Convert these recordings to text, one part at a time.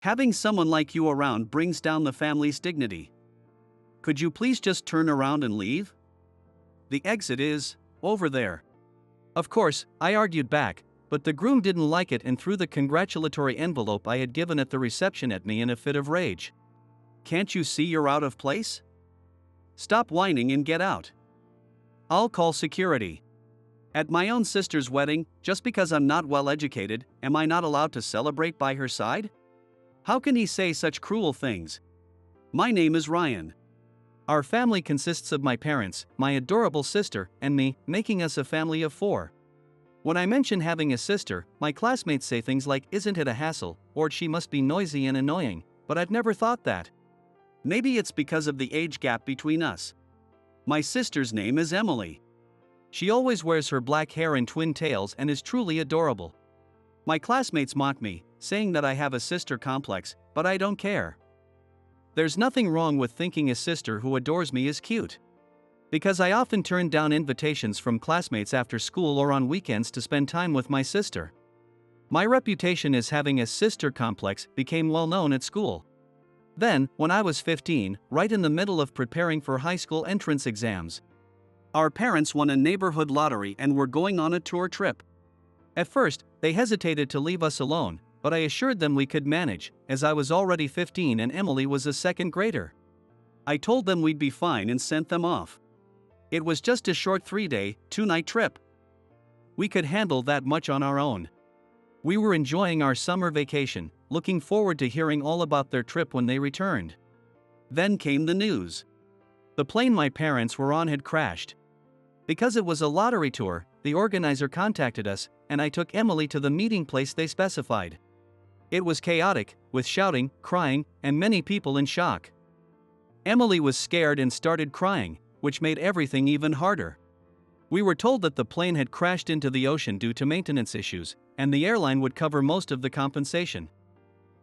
Having someone like you around brings down the family's dignity. Could you please just turn around and leave? The exit is over there. Of course, I argued back, but the groom didn't like it and threw the congratulatory envelope I had given at the reception at me in a fit of rage. Can't you see you're out of place? Stop whining and get out. I'll call security. At my own sister's wedding, just because I'm not well educated, am I not allowed to celebrate by her side? How can he say such cruel things? My name is Ryan. Our family consists of my parents, my adorable sister, and me, making us a family of 4. When I mention having a sister, my classmates say things like, "Isn't it a hassle?" or "She must be noisy and annoying," but I've never thought that. Maybe it's because of the age gap between us. My sister's name is Emily. She always wears her black hair in twin tails and is truly adorable. My classmates mock me, saying that I have a sister complex, but I don't care. There's nothing wrong with thinking a sister who adores me is cute. Because I often turn down invitations from classmates after school or on weekends to spend time with my sister. My reputation as having a sister complex became well known at school. Then, when I was 15, right in the middle of preparing for high school entrance exams, our parents won a neighborhood lottery and were going on a tour trip. At first, they hesitated to leave us alone, but I assured them we could manage, as I was already 15 and Emily was a second grader. I told them we'd be fine and sent them off. It was just a short 3-day, 2-night trip. We could handle that much on our own. We were enjoying our summer vacation, looking forward to hearing all about their trip when they returned. Then came the news. The plane my parents were on had crashed. Because it was a lottery tour, the organizer contacted us, and I took Emily to the meeting place they specified. It was chaotic, with shouting, crying, and many people in shock. Emily was scared and started crying, which made everything even harder. We were told that the plane had crashed into the ocean due to maintenance issues, and the airline would cover most of the compensation.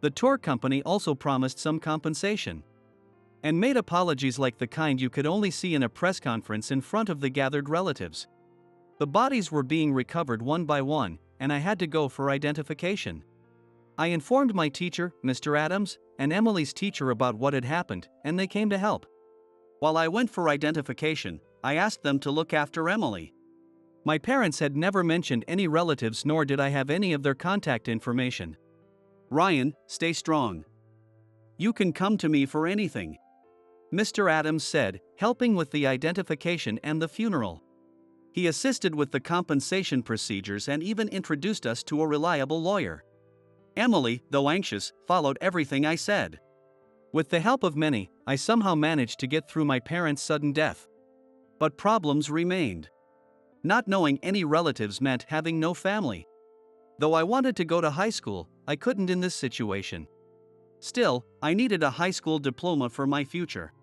The tour company also promised some compensation and made apologies like the kind you could only see in a press conference in front of the gathered relatives. The bodies were being recovered one by one, and I had to go for identification. I informed my teacher, Mr. Adams, and Emily's teacher about what had happened, and they came to help. While I went for identification, I asked them to look after Emily. My parents had never mentioned any relatives, nor did I have any of their contact information. Ryan, stay strong. You can come to me for anything, Mr. Adams said, helping with the identification and the funeral. He assisted with the compensation procedures and even introduced us to a reliable lawyer. Emily, though anxious, followed everything I said. With the help of many, I somehow managed to get through my parents' sudden death. But problems remained. Not knowing any relatives meant having no family. Though I wanted to go to high school, I couldn't in this situation. Still, I needed a high school diploma for my future.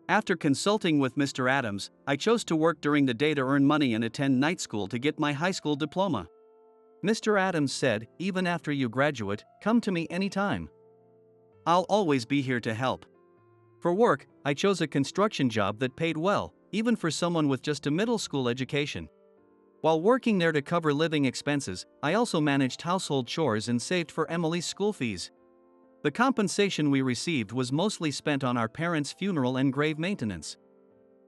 After consulting with Mr. Adams, I chose to work during the day to earn money and attend night school to get my high school diploma. Mr. Adams said, "Even after you graduate, come to me anytime. I'll always be here to help." For work, I chose a construction job that paid well, even for someone with just a middle school education. While working there to cover living expenses, I also managed household chores and saved for Emily's school fees. The compensation we received was mostly spent on our parents' funeral and grave maintenance.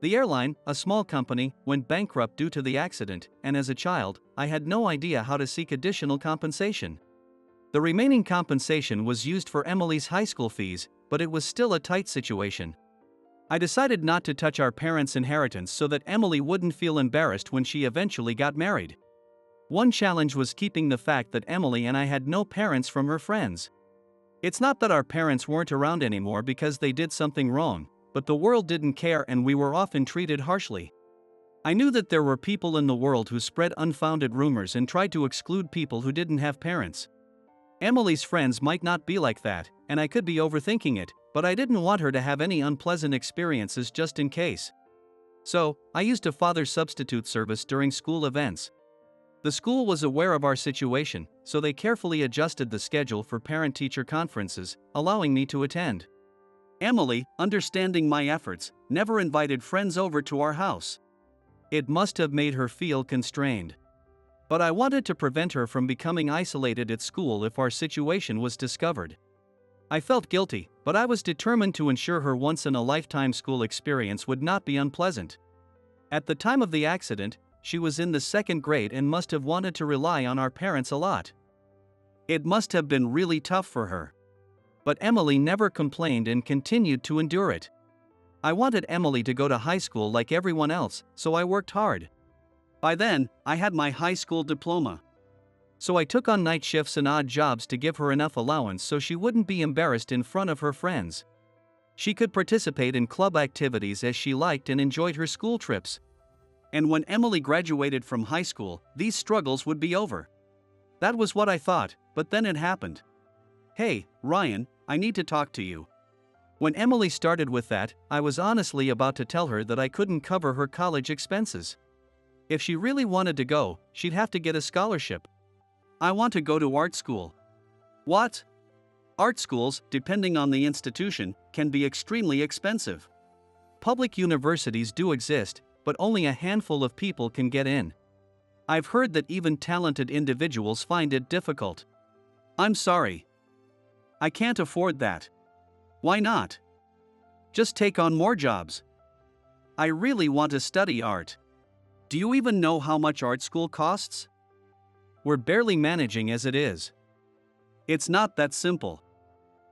The airline, a small company, went bankrupt due to the accident, and as a child, I had no idea how to seek additional compensation. The remaining compensation was used for Emily's high school fees, but it was still a tight situation. I decided not to touch our parents' inheritance so that Emily wouldn't feel embarrassed when she eventually got married. One challenge was keeping the fact that Emily and I had no parents from her friends. It's not that our parents weren't around anymore because they did something wrong, but the world didn't care and we were often treated harshly. I knew that there were people in the world who spread unfounded rumors and tried to exclude people who didn't have parents. Emily's friends might not be like that, and I could be overthinking it, but I didn't want her to have any unpleasant experiences just in case. So, I used a father substitute service during school events. The school was aware of our situation, so they carefully adjusted the schedule for parent-teacher conferences, allowing me to attend. Emily, understanding my efforts, never invited friends over to our house. It must have made her feel constrained. But I wanted to prevent her from becoming isolated at school if our situation was discovered. I felt guilty, but I was determined to ensure her once-in-a-lifetime school experience would not be unpleasant. At the time of the accident, she was in the second grade and must have wanted to rely on our parents a lot. It must have been really tough for her. But Emily never complained and continued to endure it. I wanted Emily to go to high school like everyone else, so I worked hard. By then, I had my high school diploma. So I took on night shifts and odd jobs to give her enough allowance so she wouldn't be embarrassed in front of her friends. She could participate in club activities as she liked and enjoyed her school trips. And when Emily graduated from high school, these struggles would be over. That was what I thought, but then it happened. "Hey, Ryan, I need to talk to you." When Emily started with that, I was honestly about to tell her that I couldn't cover her college expenses. If she really wanted to go, she'd have to get a scholarship. "I want to go to art school." "What?" "Art schools, depending on the institution, can be extremely expensive. Public universities do exist, but only a handful of people can get in. I've heard that even talented individuals find it difficult." "I'm sorry. I can't afford that." "Why not? Just take on more jobs." "I really want to study art." "Do you even know how much art school costs?" "We're barely managing as it is." "It's not that simple.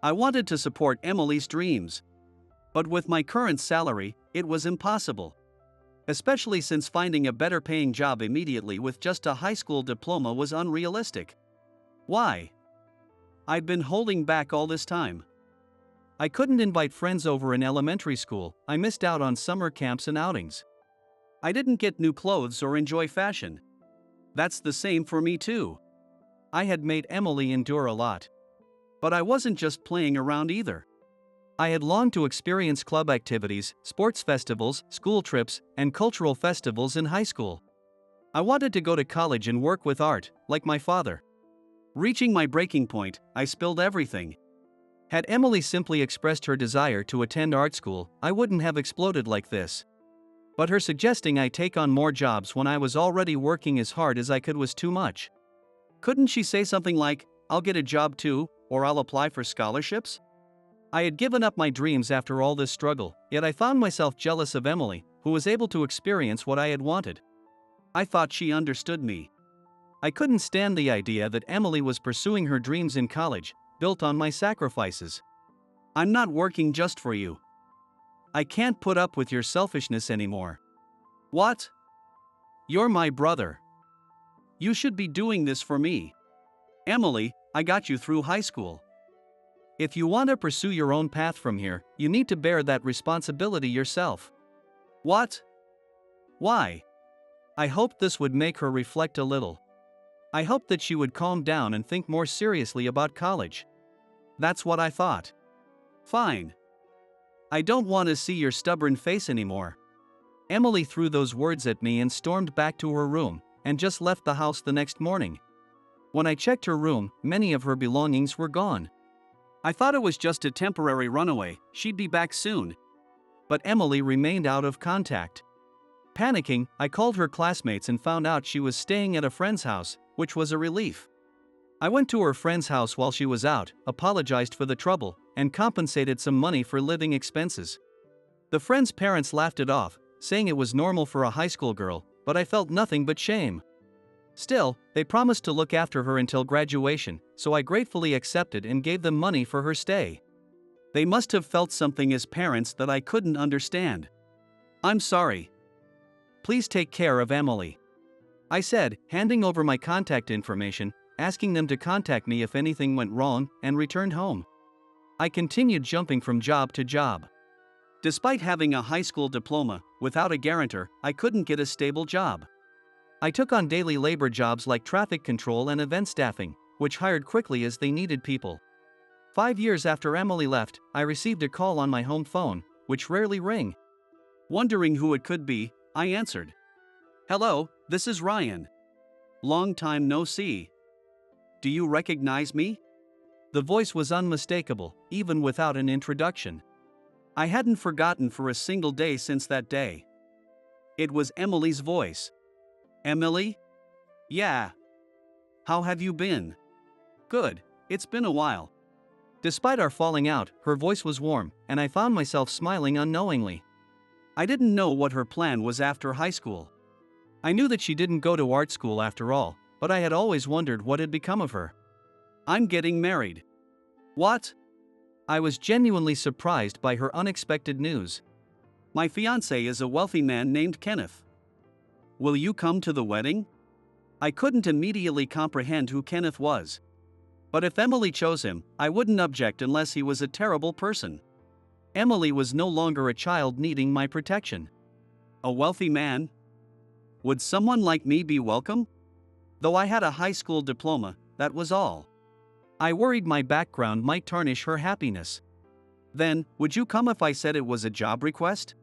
I wanted to support Emily's dreams. But with my current salary, it was impossible. Especially since finding a better paying job immediately with just a high school diploma was unrealistic." "Why?" "I'd been holding back all this time. I couldn't invite friends over in elementary school, I missed out on summer camps and outings. I didn't get new clothes or enjoy fashion." "That's the same for me too." I had made Emily endure a lot. But I wasn't just playing around either. I had longed to experience club activities, sports festivals, school trips, and cultural festivals in high school. I wanted to go to college and work with art, like my father. Reaching my breaking point, I spilled everything. Had Emily simply expressed her desire to attend art school, I wouldn't have exploded like this. But her suggesting I take on more jobs when I was already working as hard as I could was too much. Couldn't she say something like, "I'll get a job too, or I'll apply for scholarships"? I had given up my dreams after all this struggle, yet I found myself jealous of Emily, who was able to experience what I had wanted. I thought she understood me. I couldn't stand the idea that Emily was pursuing her dreams in college, built on my sacrifices. "I'm not working just for you. I can't put up with your selfishness anymore." "What? You're my brother. You should be doing this for me. Emily, I got you through high school. If you want to pursue your own path from here, you need to bear that responsibility yourself." "What? Why?" I hoped this would make her reflect a little. I hoped that she would calm down and think more seriously about college. That's what I thought. "Fine. I don't want to see your stubborn face anymore." Emily threw those words at me and stormed back to her room, and just left the house the next morning. When I checked her room, many of her belongings were gone. I thought it was just a temporary runaway, she'd be back soon. But Emily remained out of contact. Panicking, I called her classmates and found out she was staying at a friend's house, which was a relief. I went to her friend's house while she was out, apologized for the trouble, and compensated some money for living expenses. The friend's parents laughed it off, saying it was normal for a high school girl, but I felt nothing but shame. Still, they promised to look after her until graduation, so I gratefully accepted and gave them money for her stay. They must have felt something as parents that I couldn't understand. "I'm sorry. Please take care of Emily," I said, handing over my contact information, asking them to contact me if anything went wrong, and returned home. I continued jumping from job to job. Despite having a high school diploma, without a guarantor, I couldn't get a stable job. I took on daily labor jobs like traffic control and event staffing, which hired quickly as they needed people. 5 years after Emily left, I received a call on my home phone, which rarely rang. Wondering who it could be, I answered. "Hello, this is Ryan. Long time no see. Do you recognize me?" The voice was unmistakable, even without an introduction. I hadn't forgotten for a single day since that day. It was Emily's voice. "Emily?" "Yeah. How have you been?" "Good, it's been a while." Despite our falling out, her voice was warm, and I found myself smiling unknowingly. I didn't know what her plan was after high school. I knew that she didn't go to art school after all, but I had always wondered what had become of her. I'm getting married. What? I was genuinely surprised by her unexpected news. My fiancé is a wealthy man named Kenneth. Will you come to the wedding? I couldn't immediately comprehend who Kenneth was. But if Emily chose him, I wouldn't object unless he was a terrible person. Emily was no longer a child needing my protection. A wealthy man? Would someone like me be welcome? Though I had a high school diploma, that was all. I worried my background might tarnish her happiness. Then, would you come if I said it was a job request?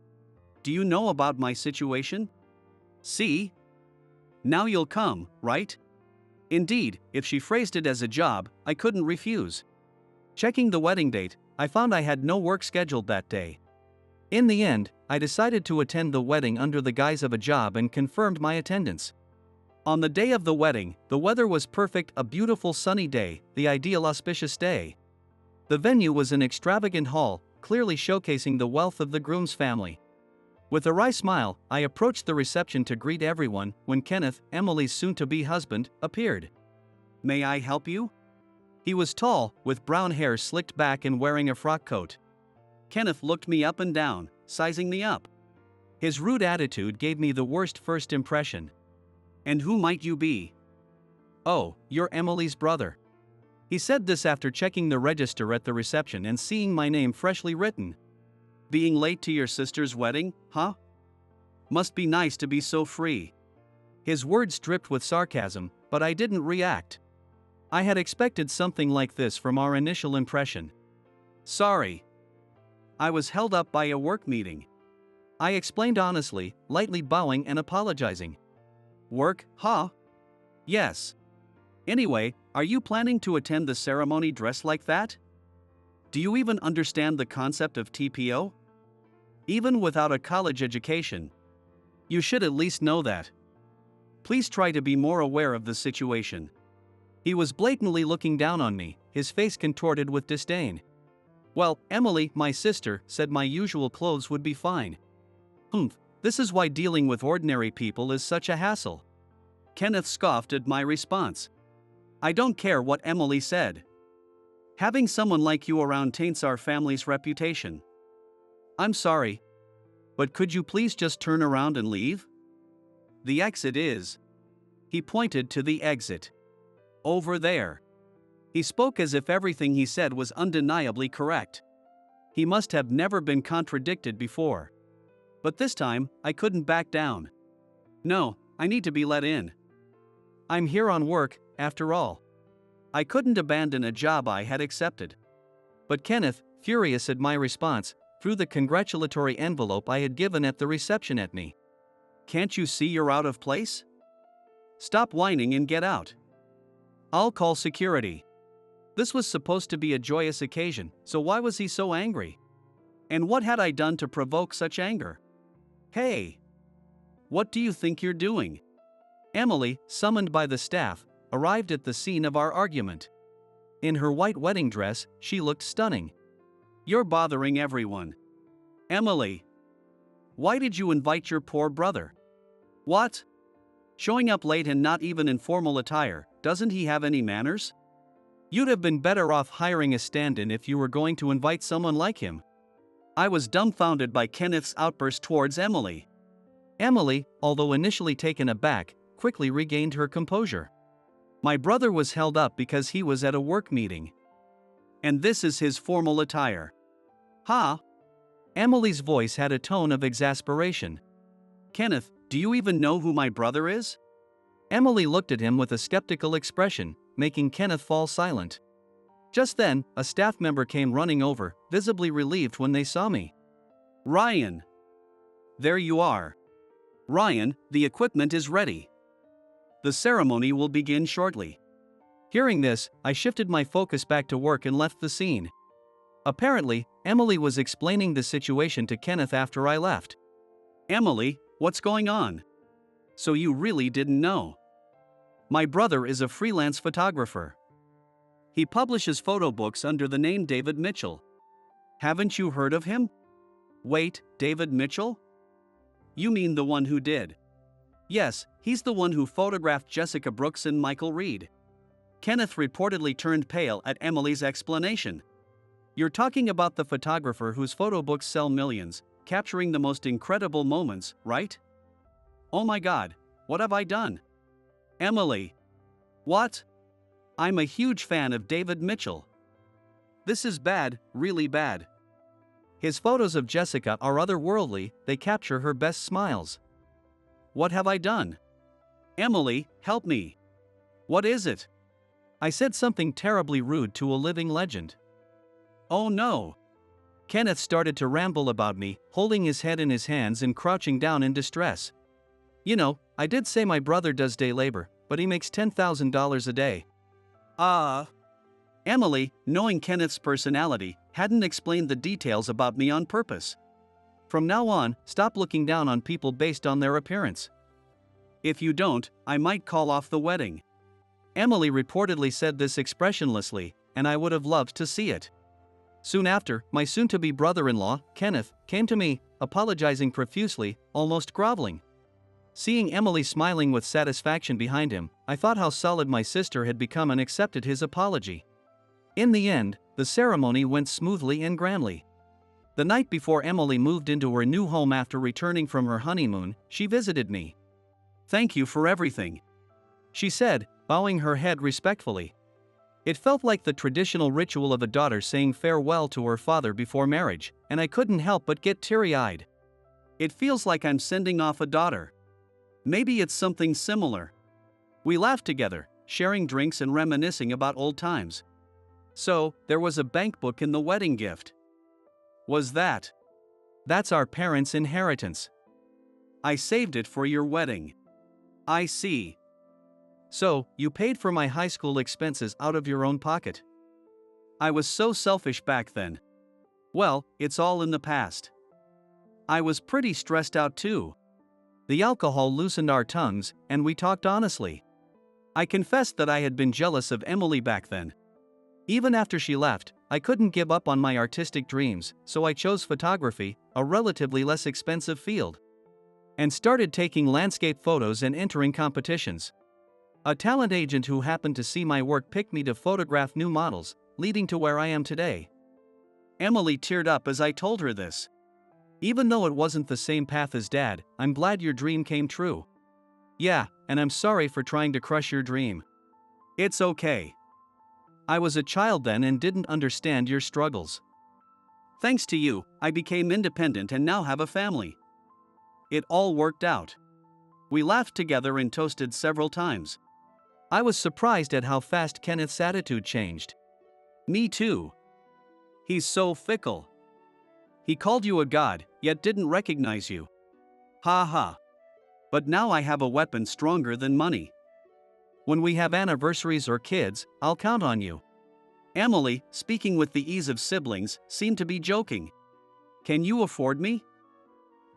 Do you know about my situation? See? Now you'll come, right? Indeed, if she phrased it as a job, I couldn't refuse. Checking the wedding date, I found I had no work scheduled that day. In the end, I decided to attend the wedding under the guise of a job and confirmed my attendance. On the day of the wedding, the weather was perfect, a beautiful sunny day, the ideal auspicious day. The venue was an extravagant hall, clearly showcasing the wealth of the groom's family. With a wry smile, I approached the reception to greet everyone when Kenneth, Emily's soon-to-be husband, appeared. May I help you? He was tall, with brown hair slicked back and wearing a frock coat. Kenneth looked me up and down, sizing me up. His rude attitude gave me the worst first impression. And who might you be? Oh, you're Emily's brother. He said this after checking the register at the reception and seeing my name freshly written. Being late to your sister's wedding, huh? Must be nice to be so free. His words dripped with sarcasm, but I didn't react. I had expected something like this from our initial impression. Sorry. I was held up by a work meeting. I explained honestly, lightly bowing and apologizing. Work, huh? Yes. Anyway, are you planning to attend the ceremony dressed like that? Do you even understand the concept of TPO? Even without a college education, you should at least know that. Please try to be more aware of the situation. He was blatantly looking down on me, his face contorted with disdain. Well, Emily, my sister, said my usual clothes would be fine. This is why dealing with ordinary people is such a hassle. Kenneth scoffed at my response. I don't care what Emily said. Having someone like you around taints our family's reputation. I'm sorry. But could you please just turn around and leave? The exit is. He pointed to the exit. Over there. He spoke as if everything he said was undeniably correct. He must have never been contradicted before. But this time, I couldn't back down. No, I need to be let in. I'm here on work, after all. I couldn't abandon a job I had accepted. But Kenneth, furious at my response, threw the congratulatory envelope I had given at the reception at me. Can't you see you're out of place? Stop whining and get out. I'll call security. This was supposed to be a joyous occasion, so why was he so angry? And what had I done to provoke such anger? Hey! What do you think you're doing? Emily, summoned by the staff, arrived at the scene of our argument. In her white wedding dress, she looked stunning. You're bothering everyone. Emily! Why did you invite your poor brother? What? Showing up late and not even in formal attire, doesn't he have any manners? You'd have been better off hiring a stand-in if you were going to invite someone like him. I was dumbfounded by Kenneth's outburst towards Emily. Emily, although initially taken aback, quickly regained her composure. My brother was held up because he was at a work meeting. And this is his formal attire. Huh? Emily's voice had a tone of exasperation. Kenneth, do you even know who my brother is? Emily looked at him with a skeptical expression, making Kenneth fall silent. Just then, a staff member came running over, visibly relieved when they saw me. Ryan! There you are. Ryan, the equipment is ready. The ceremony will begin shortly. Hearing this, I shifted my focus back to work and left the scene. Apparently, Emily was explaining the situation to Kenneth after I left. Emily, what's going on? So you really didn't know? My brother is a freelance photographer. He publishes photo books under the name David Mitchell. Haven't you heard of him? Wait, David Mitchell? You mean the one who did? Yes, he's the one who photographed Jessica Brooks and Michael Reed. Kenneth reportedly turned pale at Emily's explanation. You're talking about the photographer whose photo books sell millions, capturing the most incredible moments, right? Oh my God, what have I done? Emily. What? I'm a huge fan of David Mitchell. This is bad, really bad. His photos of Jessica are otherworldly, they capture her best smiles. What have I done? Emily, help me. What is it? I said something terribly rude to a living legend. Oh no. Kenneth started to ramble about me, holding his head in his hands and crouching down in distress. You know, I did say my brother does day labor, but he makes $10,000 a day. Emily, knowing Kenneth's personality, hadn't explained the details about me on purpose. From now on, stop looking down on people based on their appearance. If you don't, I might call off the wedding. Emily reportedly said this expressionlessly, and I would have loved to see it. Soon after, my soon-to-be brother-in-law, Kenneth, came to me, apologizing profusely, almost groveling. Seeing Emily smiling with satisfaction behind him, I thought how solid my sister had become and accepted his apology. In the end, the ceremony went smoothly and grandly. The night before Emily moved into her new home after returning from her honeymoon, she visited me. Thank you for everything, she said, bowing her head respectfully. It felt like the traditional ritual of a daughter saying farewell to her father before marriage, and I couldn't help but get teary-eyed. It feels like I'm sending off a daughter. Maybe it's something similar. We laughed together, sharing drinks and reminiscing about old times. So, there was a bank book in the wedding gift. Was that? That's our parents' inheritance. I saved it for your wedding. I see. So, you paid for my high school expenses out of your own pocket. I was so selfish back then. Well, it's all in the past. I was pretty stressed out too. The alcohol loosened our tongues, and we talked honestly. I confessed that I had been jealous of Emily back then. Even after she left, I couldn't give up on my artistic dreams, so I chose photography, a relatively less expensive field, and started taking landscape photos and entering competitions. A talent agent who happened to see my work picked me to photograph new models, leading to where I am today. Emily teared up as I told her this. Even though it wasn't the same path as Dad, I'm glad your dream came true. Yeah, and I'm sorry for trying to crush your dream. It's okay. I was a child then and didn't understand your struggles. Thanks to you, I became independent and now have a family. It all worked out. We laughed together and toasted several times. I was surprised at how fast Kenneth's attitude changed. Me too. He's so fickle. He called you a god, yet didn't recognize you. Ha ha. But now I have a weapon stronger than money. When we have anniversaries or kids, I'll count on you. Emily, speaking with the ease of siblings, seemed to be joking. Can you afford me?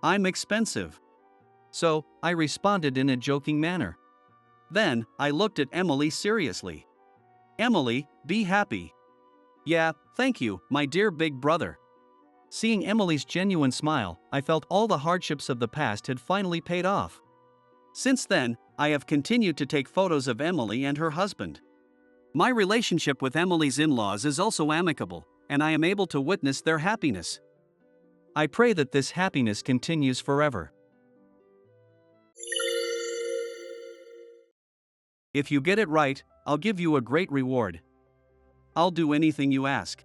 I'm expensive. So, I responded in a joking manner. Then, I looked at Emily seriously. Emily, be happy. Yeah, thank you, my dear big brother. Seeing Emily's genuine smile, I felt all the hardships of the past had finally paid off. Since then, I have continued to take photos of Emily and her husband. My relationship with Emily's in-laws is also amicable, and I am able to witness their happiness. I pray that this happiness continues forever. If you get it right, I'll give you a great reward. I'll do anything you ask.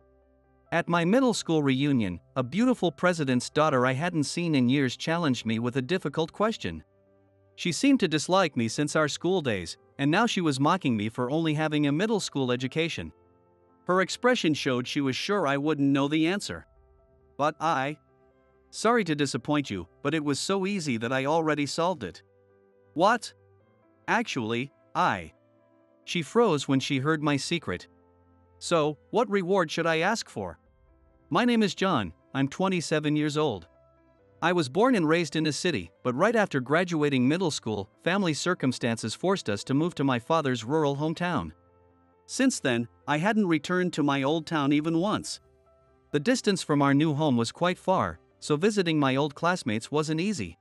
At my middle school reunion, a beautiful president's daughter I hadn't seen in years challenged me with a difficult question. She seemed to dislike me since our school days, and now she was mocking me for only having a middle school education. Her expression showed she was sure I wouldn't know the answer. But sorry to disappoint you, but it was so easy that I already solved it. What? Actually, She froze when she heard my secret. So, what reward should I ask for? My name is John, I'm 27 years old. I was born and raised in a city, but right after graduating middle school, family circumstances forced us to move to my father's rural hometown. Since then, I hadn't returned to my old town even once. The distance from our new home was quite far, so visiting my old classmates wasn't easy.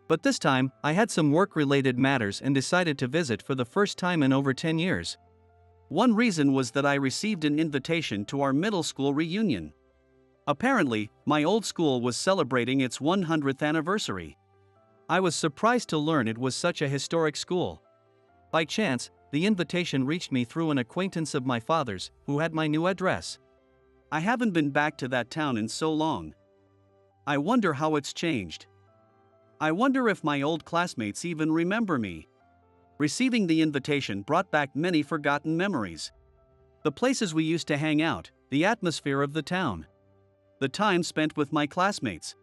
But this time, I had some work-related matters and decided to visit for the first time in over 10 years. One reason was that I received an invitation to our middle school reunion. Apparently, my old school was celebrating its 100th anniversary. I was surprised to learn it was such a historic school. By chance, the invitation reached me through an acquaintance of my father's, who had my new address. I haven't been back to that town in so long. I wonder how it's changed. I wonder if my old classmates even remember me. Receiving the invitation brought back many forgotten memories. The places we used to hang out, the atmosphere of the town. The time spent with my classmates.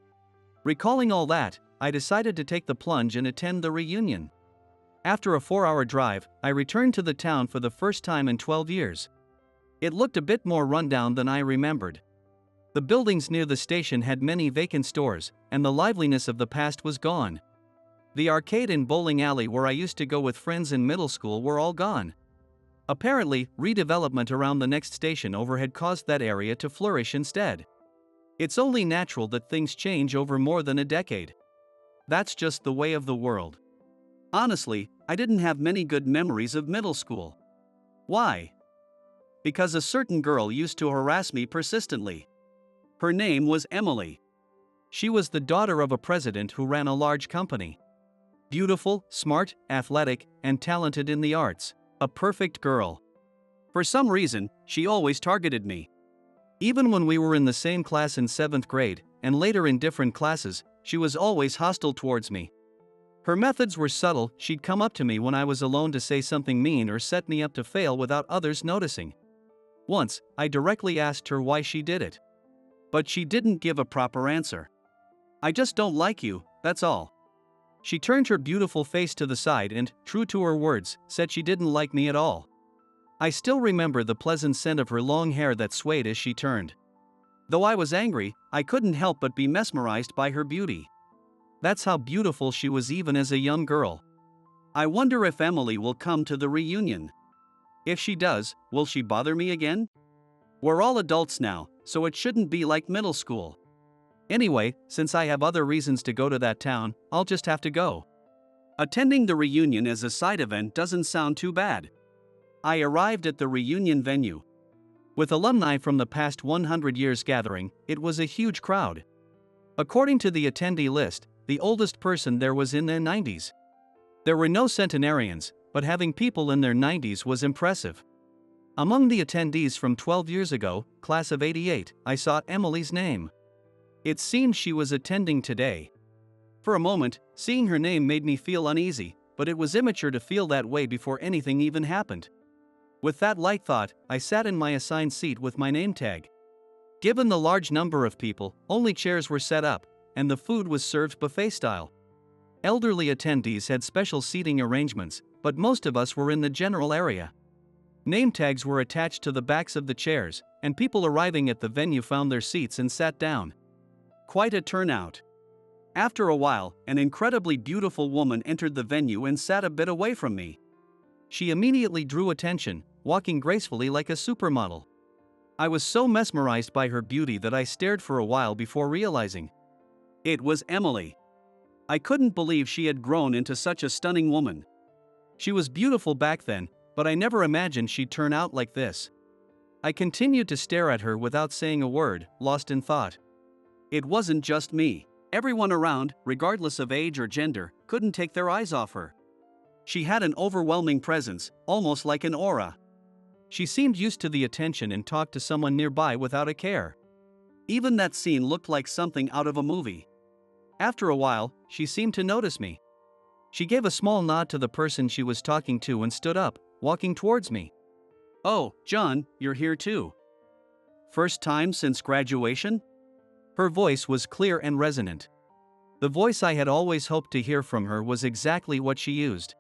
Recalling all that, I decided to take the plunge and attend the reunion. After a 4-hour drive, I returned to the town for the first time in 12 years. It looked a bit more rundown than I remembered. The buildings near the station had many vacant stores, and the liveliness of the past was gone. The arcade and bowling alley where I used to go with friends in middle school were all gone. Apparently, redevelopment around the next station over had caused that area to flourish instead. It's only natural that things change over more than a decade. That's just the way of the world. Honestly, I didn't have many good memories of middle school. Why? Because a certain girl used to harass me persistently. Her name was Emily. She was the daughter of a president who ran a large company. Beautiful, smart, athletic, and talented in the arts. A perfect girl. For some reason, she always targeted me. Even when we were in the same class in 7th grade, and later in different classes, she was always hostile towards me. Her methods were subtle. She'd come up to me when I was alone to say something mean or set me up to fail without others noticing. Once, I directly asked her why she did it. But she didn't give a proper answer. "I just don't like you, that's all." She turned her beautiful face to the side and, true to her words, said she didn't like me at all. I still remember the pleasant scent of her long hair that swayed as she turned. Though I was angry, I couldn't help but be mesmerized by her beauty. That's how beautiful she was even as a young girl. I wonder if Emily will come to the reunion. If she does, will she bother me again? We're all adults now, so it shouldn't be like middle school. Anyway, since I have other reasons to go to that town, I'll just have to go. Attending the reunion as a side event doesn't sound too bad. I arrived at the reunion venue. With alumni from the past 100 years gathering, it was a huge crowd. According to the attendee list, the oldest person there was in their 90s. There were no centenarians, but having people in their 90s was impressive. Among the attendees from 12 years ago, class of '88, I saw Emily's name. It seemed she was attending today. For a moment, seeing her name made me feel uneasy, but it was immature to feel that way before anything even happened. With that light thought, I sat in my assigned seat with my name tag. Given the large number of people, only chairs were set up, and the food was served buffet style. Elderly attendees had special seating arrangements, but most of us were in the general area. Name tags were attached to the backs of the chairs, and people arriving at the venue found their seats and sat down. Quite a turnout. After a while, an incredibly beautiful woman entered the venue and sat a bit away from me. She immediately drew attention, walking gracefully like a supermodel. I was so mesmerized by her beauty that I stared for a while before realizing it was Emily. I couldn't believe she had grown into such a stunning woman. She was beautiful back then, but I never imagined she'd turn out like this. I continued to stare at her without saying a word, lost in thought. It wasn't just me. Everyone around, regardless of age or gender, couldn't take their eyes off her. She had an overwhelming presence, almost like an aura. She seemed used to the attention and talked to someone nearby without a care. Even that scene looked like something out of a movie. After a while, she seemed to notice me. She gave a small nod to the person she was talking to and stood up, walking towards me. "Oh, John, you're here too. First time since graduation?" Her voice was clear and resonant. The voice I had always hoped to hear from her was exactly what she used.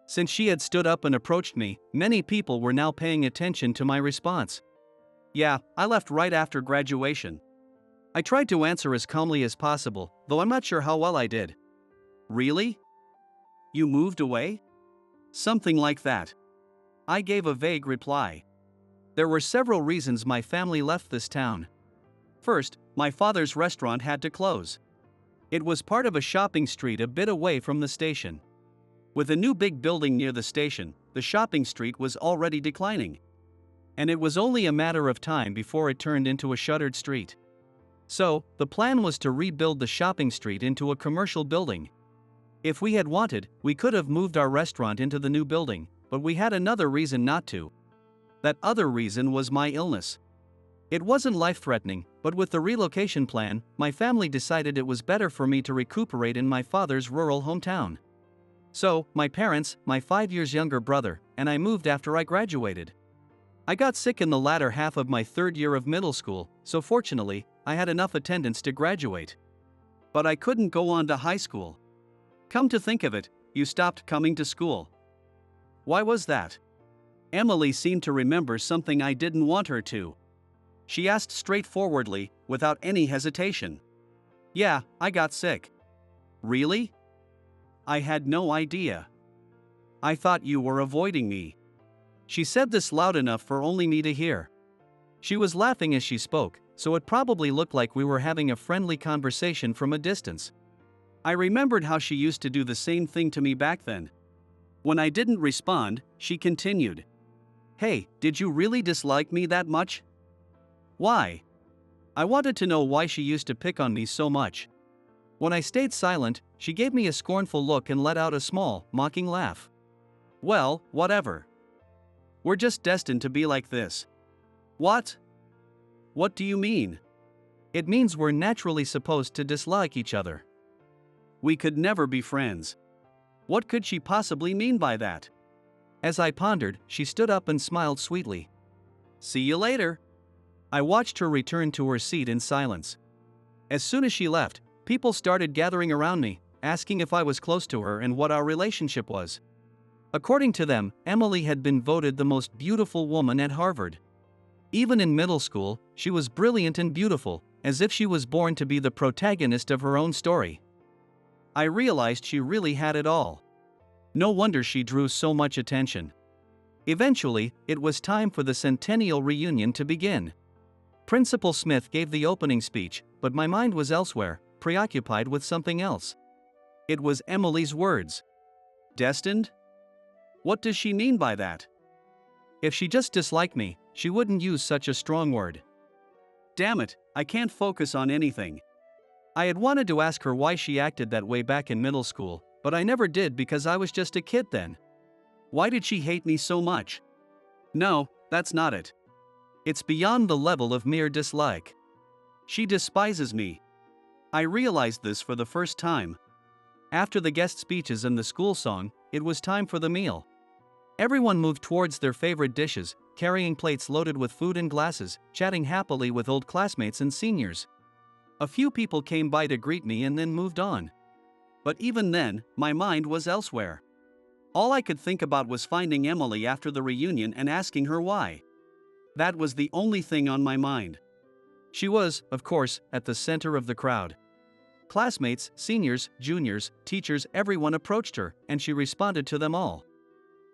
Since she had stood up and approached me, many people were now paying attention to my response. "Yeah, I left right after graduation." I tried to answer as calmly as possible, though I'm not sure how well I did. "Really? You moved away?" "Something like that." I gave a vague reply. There were several reasons my family left this town. First, my father's restaurant had to close. It was part of a shopping street a bit away from the station. With a new big building near the station, the shopping street was already declining. And it was only a matter of time before it turned into a shuttered street. So, the plan was to rebuild the shopping street into a commercial building. If we had wanted, we could have moved our restaurant into the new building, but we had another reason not to. That other reason was my illness. It wasn't life-threatening, but with the relocation plan, my family decided it was better for me to recuperate in my father's rural hometown. So, my parents, my 5 years younger brother, and I moved after I graduated. I got sick in the latter half of my third year of middle school, so fortunately, I had enough attendance to graduate. But I couldn't go on to high school. Come to think of it, you stopped coming to school. Why was that? Emily seemed to remember something I didn't want her to. She asked straightforwardly, without any hesitation. Yeah, I got sick. Really? I had no idea. I thought you were avoiding me. She said this loud enough for only me to hear. She was laughing as she spoke, so it probably looked like we were having a friendly conversation from a distance. I remembered how she used to do the same thing to me back then. When I didn't respond, she continued. Hey, did you really dislike me that much? Why? I wanted to know why she used to pick on me so much. When I stayed silent, she gave me a scornful look and let out a small, mocking laugh. Well, whatever. We're just destined to be like this. What? What do you mean? It means we're naturally supposed to dislike each other. We could never be friends. What could she possibly mean by that? As I pondered, she stood up and smiled sweetly. See you later. I watched her return to her seat in silence. As soon as she left, people started gathering around me, asking if I was close to her and what our relationship was. According to them, Emily had been voted the most beautiful woman at Harvard. Even in middle school, she was brilliant and beautiful, as if she was born to be the protagonist of her own story. I realized she really had it all. No wonder she drew so much attention. Eventually, it was time for the centennial reunion to begin. Principal Smith gave the opening speech, but my mind was elsewhere, preoccupied with something else. It was Emily's words. Destined? What does she mean by that? If she just disliked me, she wouldn't use such a strong word. Damn it, I can't focus on anything. I had wanted to ask her why she acted that way back in middle school, but I never did because I was just a kid then. Why did she hate me so much? No, that's not it. It's beyond the level of mere dislike. She despises me. I realized this for the first time. After the guest speeches and the school song, it was time for the meal. Everyone moved towards their favorite dishes, carrying plates loaded with food and glasses, chatting happily with old classmates and seniors. A few people came by to greet me and then moved on. But even then, my mind was elsewhere. All I could think about was finding Emily after the reunion and asking her why. That was the only thing on my mind. She was, of course, at the center of the crowd. Classmates, seniors, juniors, teachers, everyone approached her, and she responded to them all.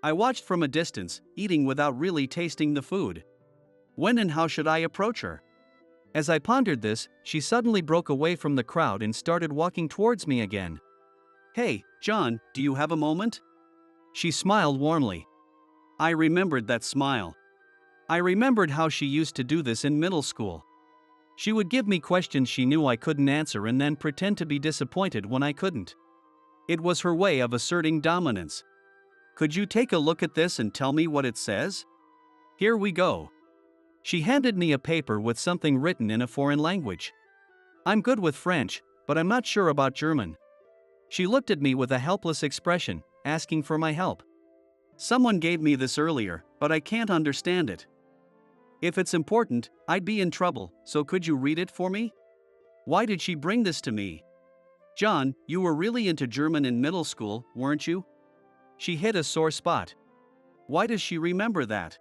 I watched from a distance, eating without really tasting the food. When and how should I approach her? As I pondered this, she suddenly broke away from the crowd and started walking towards me again. Hey, John, do you have a moment? She smiled warmly. I remembered that smile. I remembered how she used to do this in middle school. She would give me questions she knew I couldn't answer and then pretend to be disappointed when I couldn't. It was her way of asserting dominance. Could you take a look at this and tell me what it says? Here we go. She handed me a paper with something written in a foreign language. I'm good with French, but I'm not sure about German. She looked at me with a helpless expression, asking for my help. Someone gave me this earlier, but I can't understand it. If it's important, I'd be in trouble, so could you read it for me? Why did she bring this to me? John, you were really into German in middle school, weren't you? She hit a sore spot. Why does she remember that?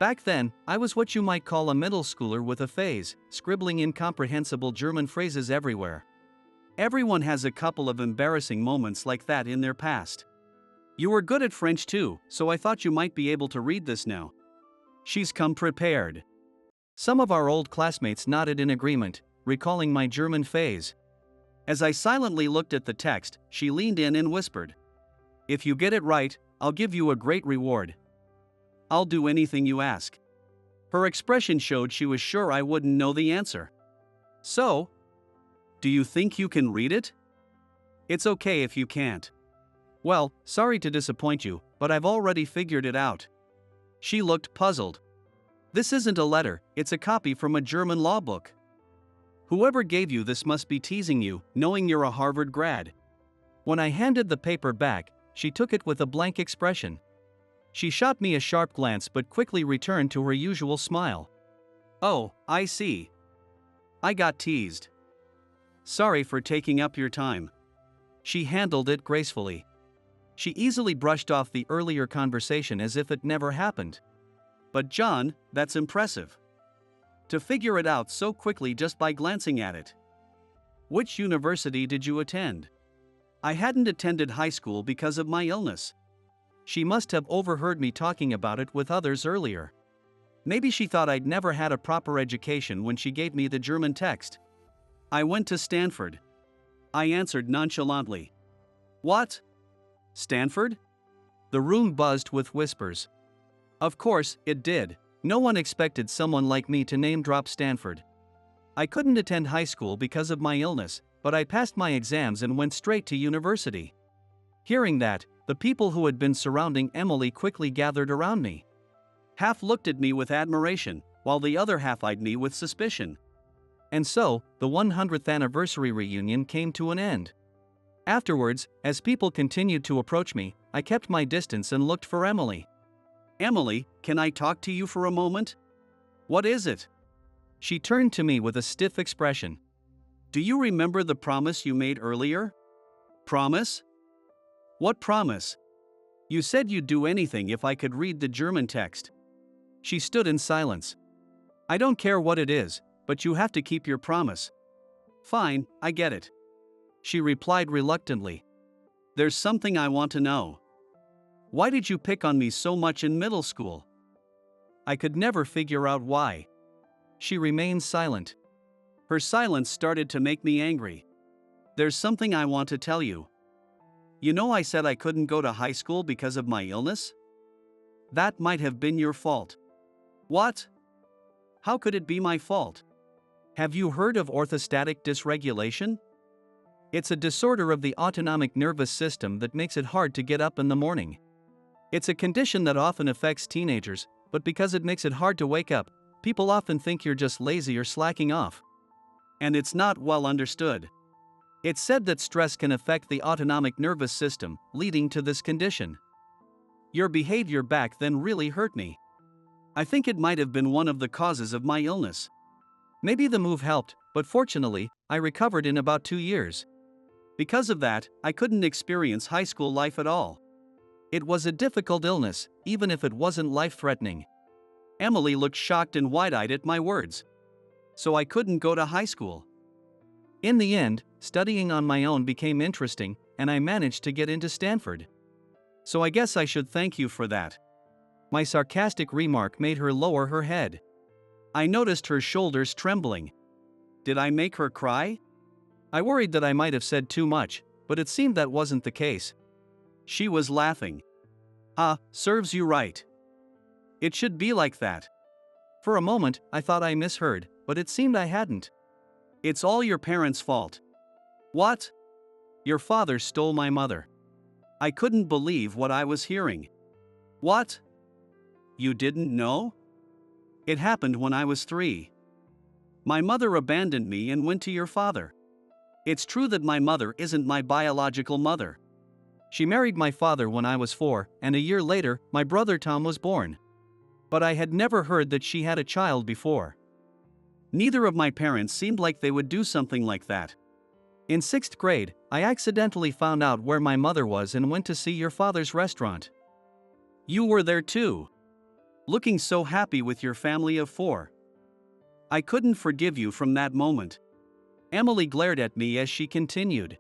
Back then, I was what you might call a middle schooler with a phase, scribbling incomprehensible German phrases everywhere. Everyone has a couple of embarrassing moments like that in their past. You were good at French too, so I thought you might be able to read this now. She's come prepared. Some of our old classmates nodded in agreement, recalling my German phase. As I silently looked at the text, she leaned in and whispered, "If you get it right, I'll give you a great reward. I'll do anything you ask." Her expression showed she was sure I wouldn't know the answer. "So, do you think you can read it?" "It's okay if you can't." "Well, sorry to disappoint you, but I've already figured it out." She looked puzzled. "This isn't a letter, it's a copy from a German law book. Whoever gave you this must be teasing you, knowing you're a Harvard grad." When I handed the paper back, she took it with a blank expression. She shot me a sharp glance but quickly returned to her usual smile. "Oh, I see. I got teased. Sorry for taking up your time." She handled it gracefully. She easily brushed off the earlier conversation as if it never happened. "But John, that's impressive. To figure it out so quickly just by glancing at it. Which university did you attend?" "I hadn't attended high school because of my illness." She must have overheard me talking about it with others earlier. Maybe she thought I'd never had a proper education when she gave me the German text. "I went to Stanford," I answered nonchalantly. "What? Stanford?" The room buzzed with whispers. Of course, it did. No one expected someone like me to name-drop Stanford. I couldn't attend high school because of my illness, but I passed my exams and went straight to university. Hearing that, the people who had been surrounding Emily quickly gathered around me. Half looked at me with admiration, while the other half eyed me with suspicion. And so, the 100th anniversary reunion came to an end. Afterwards, as people continued to approach me, I kept my distance and looked for Emily. "Emily, can I talk to you for a moment?" "What is it?" She turned to me with a stiff expression. "Do you remember the promise you made earlier?" "Promise? What promise?" "You said you'd do anything if I could read the German text." She stood in silence. "I don't care what it is, but you have to keep your promise." "Fine, I get it," she replied reluctantly. "There's something I want to know. Why did you pick on me so much in middle school?" I could never figure out why. She remained silent. Her silence started to make me angry. "There's something I want to tell you. You know I said I couldn't go to high school because of my illness? That might have been your fault." "What? How could it be my fault?" "Have you heard of orthostatic dysregulation? It's a disorder of the autonomic nervous system that makes it hard to get up in the morning. It's a condition that often affects teenagers, but because it makes it hard to wake up, people often think you're just lazy or slacking off. And it's not well understood. It's said that stress can affect the autonomic nervous system, leading to this condition. Your behavior back then really hurt me. I think it might have been one of the causes of my illness. Maybe the move helped, but fortunately, I recovered in about 2 years. Because of that, I couldn't experience high school life at all. It was a difficult illness, even if it wasn't life-threatening." Emily looked shocked and wide-eyed at my words. "So I couldn't go to high school." In the end, studying on my own became interesting, and I managed to get into Stanford. "So I guess I should thank you for that." My sarcastic remark made her lower her head. I noticed her shoulders trembling. Did I make her cry? I worried that I might have said too much, but it seemed that wasn't the case. She was laughing. "Ah, serves you right. It should be like that." For a moment, I thought I misheard, but it seemed I hadn't. "It's all your parents' fault." "What?" "Your father stole my mother." I couldn't believe what I was hearing. "What? You didn't know?" "It happened when I was 3. My mother abandoned me and went to your father." "It's true that my mother isn't my biological mother. She married my father when I was 4, and a year later, my brother Tom was born. But I had never heard that she had a child before. Neither of my parents seemed like they would do something like that. In 6th grade, I accidentally found out where my mother was and went to see your father's restaurant. You were there too. Looking so happy with your family of 4. I couldn't forgive you from that moment." Emily glared at me as she continued.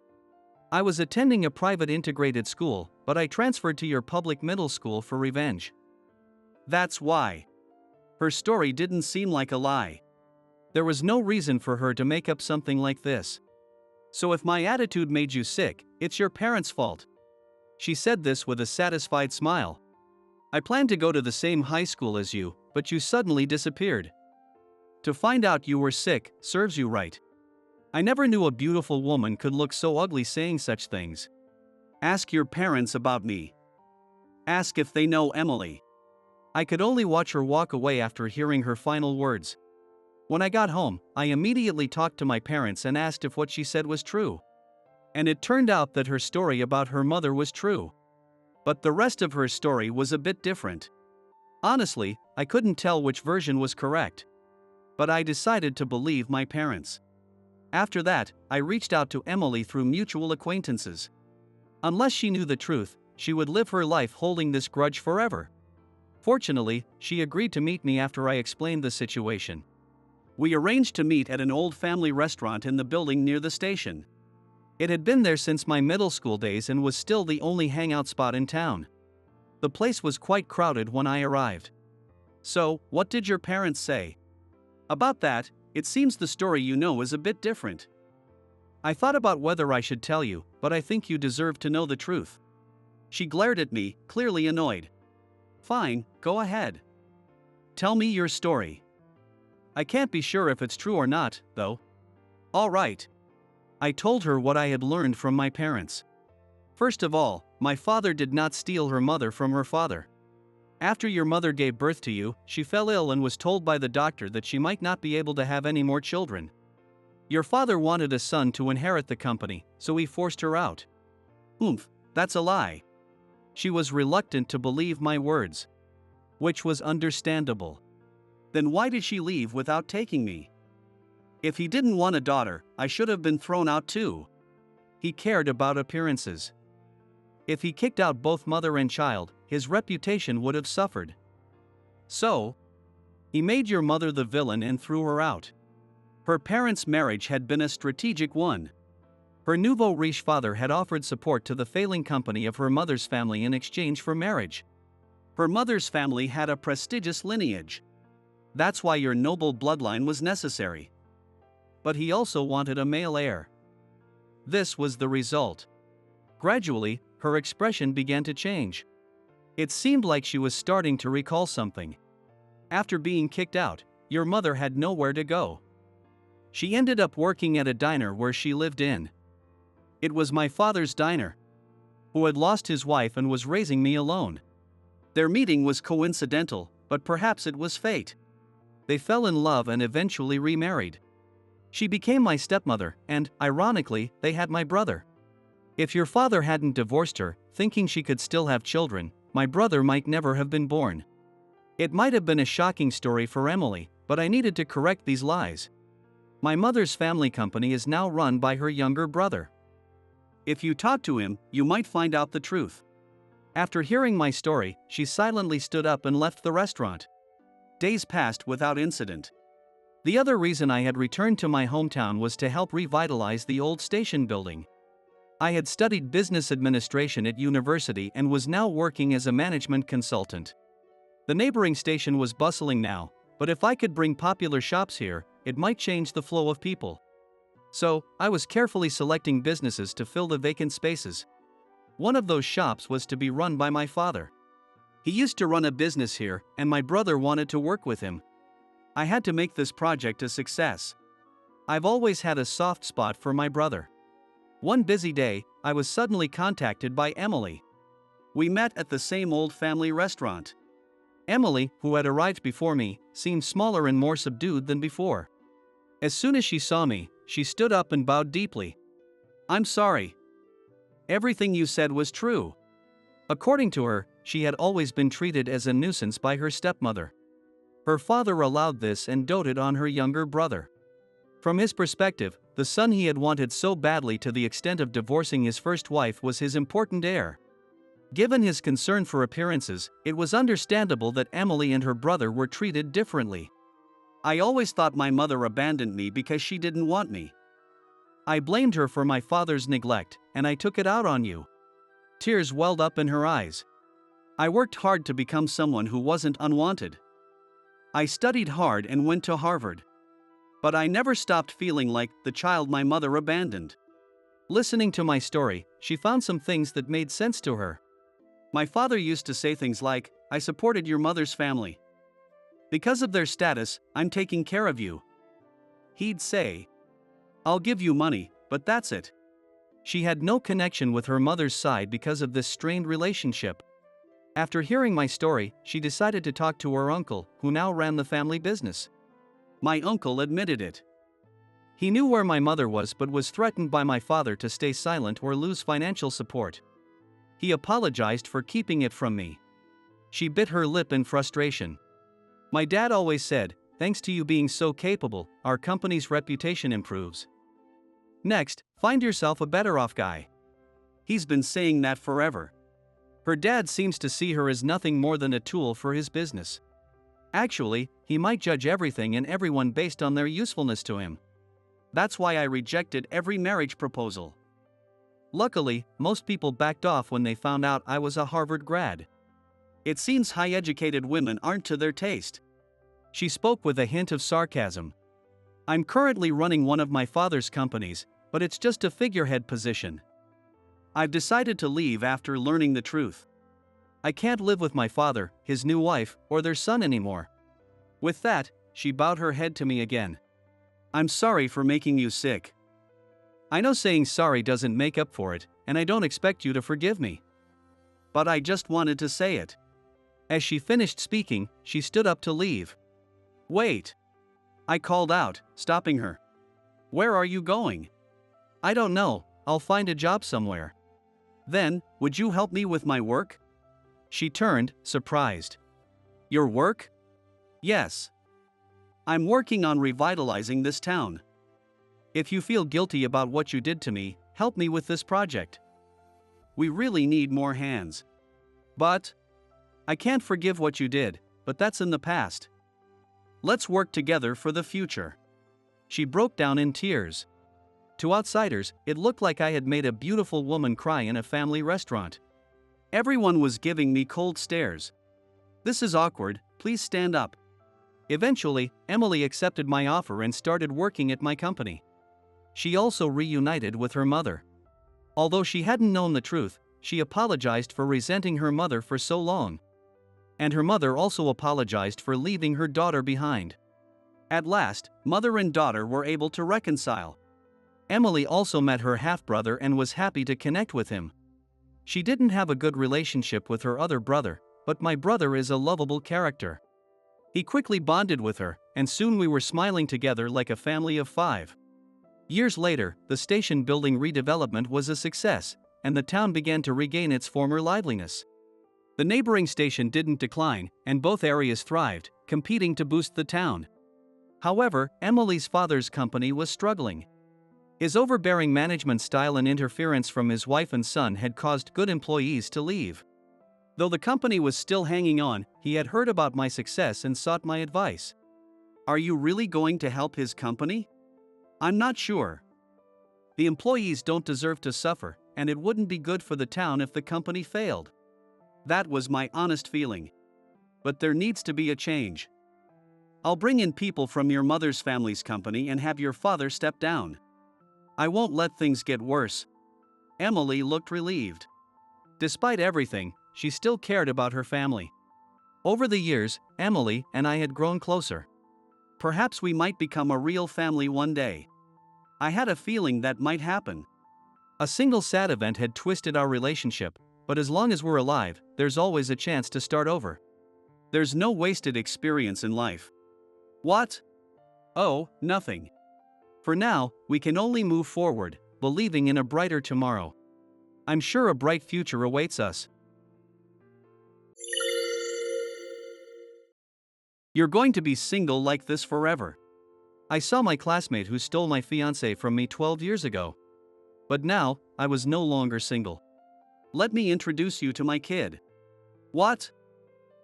I was attending a private integrated school, but I transferred to your public middle school for revenge. That's why. Her story didn't seem like a lie. There was no reason for her to make up something like this. So if my attitude made you sick, it's your parents' fault. She said this with a satisfied smile. I planned to go to the same high school as you, but you suddenly disappeared. To find out you were sick serves you right. I never knew a beautiful woman could look so ugly saying such things. Ask your parents about me. Ask if they know Emily. I could only watch her walk away after hearing her final words. When I got home, I immediately talked to my parents and asked if what she said was true. And it turned out that her story about her mother was true. But the rest of her story was a bit different. Honestly, I couldn't tell which version was correct. But I decided to believe my parents. After that, I reached out to Emily through mutual acquaintances. Unless she knew the truth, she would live her life holding this grudge forever. Fortunately, she agreed to meet me after I explained the situation. We arranged to meet at an old family restaurant in the building near the station. It had been there since my middle school days and was still the only hangout spot in town. The place was quite crowded when I arrived. So, what did your parents say? About that, it seems the story you know is a bit different. I thought about whether I should tell you, but I think you deserve to know the truth. She glared at me, clearly annoyed. Fine, go ahead. Tell me your story. I can't be sure if it's true or not, though. All right. I told her what I had learned from my parents. First of all, my father did not steal her mother from her father. After your mother gave birth to you, she fell ill and was told by the doctor that she might not be able to have any more children. Your father wanted a son to inherit the company, so he forced her out. Oomph, that's a lie. She was reluctant to believe my words. Which was understandable. Then why did she leave without taking me? If he didn't want a daughter, I should have been thrown out too. He cared about appearances. If he kicked out both mother and child, his reputation would have suffered. So, he made your mother the villain and threw her out. Her parents' marriage had been a strategic one. Her nouveau riche father had offered support to the failing company of her mother's family in exchange for marriage. Her mother's family had a prestigious lineage. That's why your noble bloodline was necessary. But he also wanted a male heir. This was the result. Gradually, her expression began to change. It seemed like she was starting to recall something. After being kicked out, your mother had nowhere to go. She ended up working at a diner where she lived in. It was my father's diner, who had lost his wife and was raising me alone. Their meeting was coincidental, but perhaps it was fate. They fell in love and eventually remarried. She became my stepmother, and, ironically, they had my brother. If your father hadn't divorced her, thinking she could still have children, my brother might never have been born. It might have been a shocking story for Emily, but I needed to correct these lies. My mother's family company is now run by her younger brother. If you talk to him, you might find out the truth. After hearing my story, she silently stood up and left the restaurant. Days passed without incident. The other reason I had returned to my hometown was to help revitalize the old station building. I had studied business administration at university and was now working as a management consultant. The neighboring station was bustling now, but if I could bring popular shops here, it might change the flow of people. So, I was carefully selecting businesses to fill the vacant spaces. One of those shops was to be run by my father. He used to run a business here, and my brother wanted to work with him. I had to make this project a success. I've always had a soft spot for my brother. One busy day, I was suddenly contacted by Emily. We met at the same old family restaurant. Emily, who had arrived before me, seemed smaller and more subdued than before. As soon as she saw me, she stood up and bowed deeply. I'm sorry. Everything you said was true. According to her, she had always been treated as a nuisance by her stepmother. Her father allowed this and doted on her younger brother. From his perspective, the son he had wanted so badly to the extent of divorcing his first wife was his important heir. Given his concern for appearances, it was understandable that Emily and her brother were treated differently. I always thought my mother abandoned me because she didn't want me. I blamed her for my father's neglect, and I took it out on you. Tears welled up in her eyes. I worked hard to become someone who wasn't unwanted. I studied hard and went to Harvard. But I never stopped feeling like the child my mother abandoned. Listening to my story, she found some things that made sense to her. My father used to say things like, "I supported your mother's family. Because of their status, I'm taking care of you." He'd say, "I'll give you money, but that's it." She had no connection with her mother's side because of this strained relationship. After hearing my story, she decided to talk to her uncle, who now ran the family business. My uncle admitted it. He knew where my mother was but was threatened by my father to stay silent or lose financial support. He apologized for keeping it from me. She bit her lip in frustration. My dad always said, "Thanks to you being so capable, our company's reputation improves. Next, find yourself a better off guy." He's been saying that forever. Her dad seems to see her as nothing more than a tool for his business. Actually, he might judge everything and everyone based on their usefulness to him. That's why I rejected every marriage proposal. Luckily, most people backed off when they found out I was a Harvard grad. It seems high-educated women aren't to their taste. She spoke with a hint of sarcasm. I'm currently running one of my father's companies, but it's just a figurehead position. I've decided to leave after learning the truth. I can't live with my father, his new wife, or their son anymore. With that, she bowed her head to me again. I'm sorry for making you sick. I know saying sorry doesn't make up for it, and I don't expect you to forgive me. But I just wanted to say it. As she finished speaking, she stood up to leave. Wait. I called out, stopping her. Where are you going? I don't know, I'll find a job somewhere. Then, would you help me with my work? She turned, surprised. Your work? Yes. I'm working on revitalizing this town. If you feel guilty about what you did to me, help me with this project. We really need more hands. But I can't forgive what you did, but that's in the past. Let's work together for the future. She broke down in tears. To outsiders, it looked like I had made a beautiful woman cry in a family restaurant. Everyone was giving me cold stares. This is awkward, please stand up. Eventually, Emily accepted my offer and started working at my company. She also reunited with her mother. Although she hadn't known the truth, she apologized for resenting her mother for so long. And her mother also apologized for leaving her daughter behind. At last, mother and daughter were able to reconcile. Emily also met her half-brother and was happy to connect with him. She didn't have a good relationship with her other brother, but my brother is a lovable character. He quickly bonded with her, and soon we were smiling together like a family of 5. Years later, the station building redevelopment was a success, and the town began to regain its former liveliness. The neighboring station didn't decline, and both areas thrived, competing to boost the town. However, Emily's father's company was struggling. His overbearing management style and interference from his wife and son had caused good employees to leave. Though the company was still hanging on, he had heard about my success and sought my advice. Are you really going to help his company? I'm not sure. The employees don't deserve to suffer, and it wouldn't be good for the town if the company failed. That was my honest feeling. But there needs to be a change. I'll bring in people from your mother's family's company and have your father step down. I won't let things get worse. Emily looked relieved. Despite everything, she still cared about her family. Over the years, Emily and I had grown closer. Perhaps we might become a real family one day. I had a feeling that might happen. A single sad event had twisted our relationship, but as long as we're alive, there's always a chance to start over. There's no wasted experience in life. What? Oh, nothing. For now, we can only move forward, believing in a brighter tomorrow. I'm sure a bright future awaits us. You're going to be single like this forever. I saw my classmate who stole my fiancé from me 12 years ago. But now, I was no longer single. Let me introduce you to my kid. What?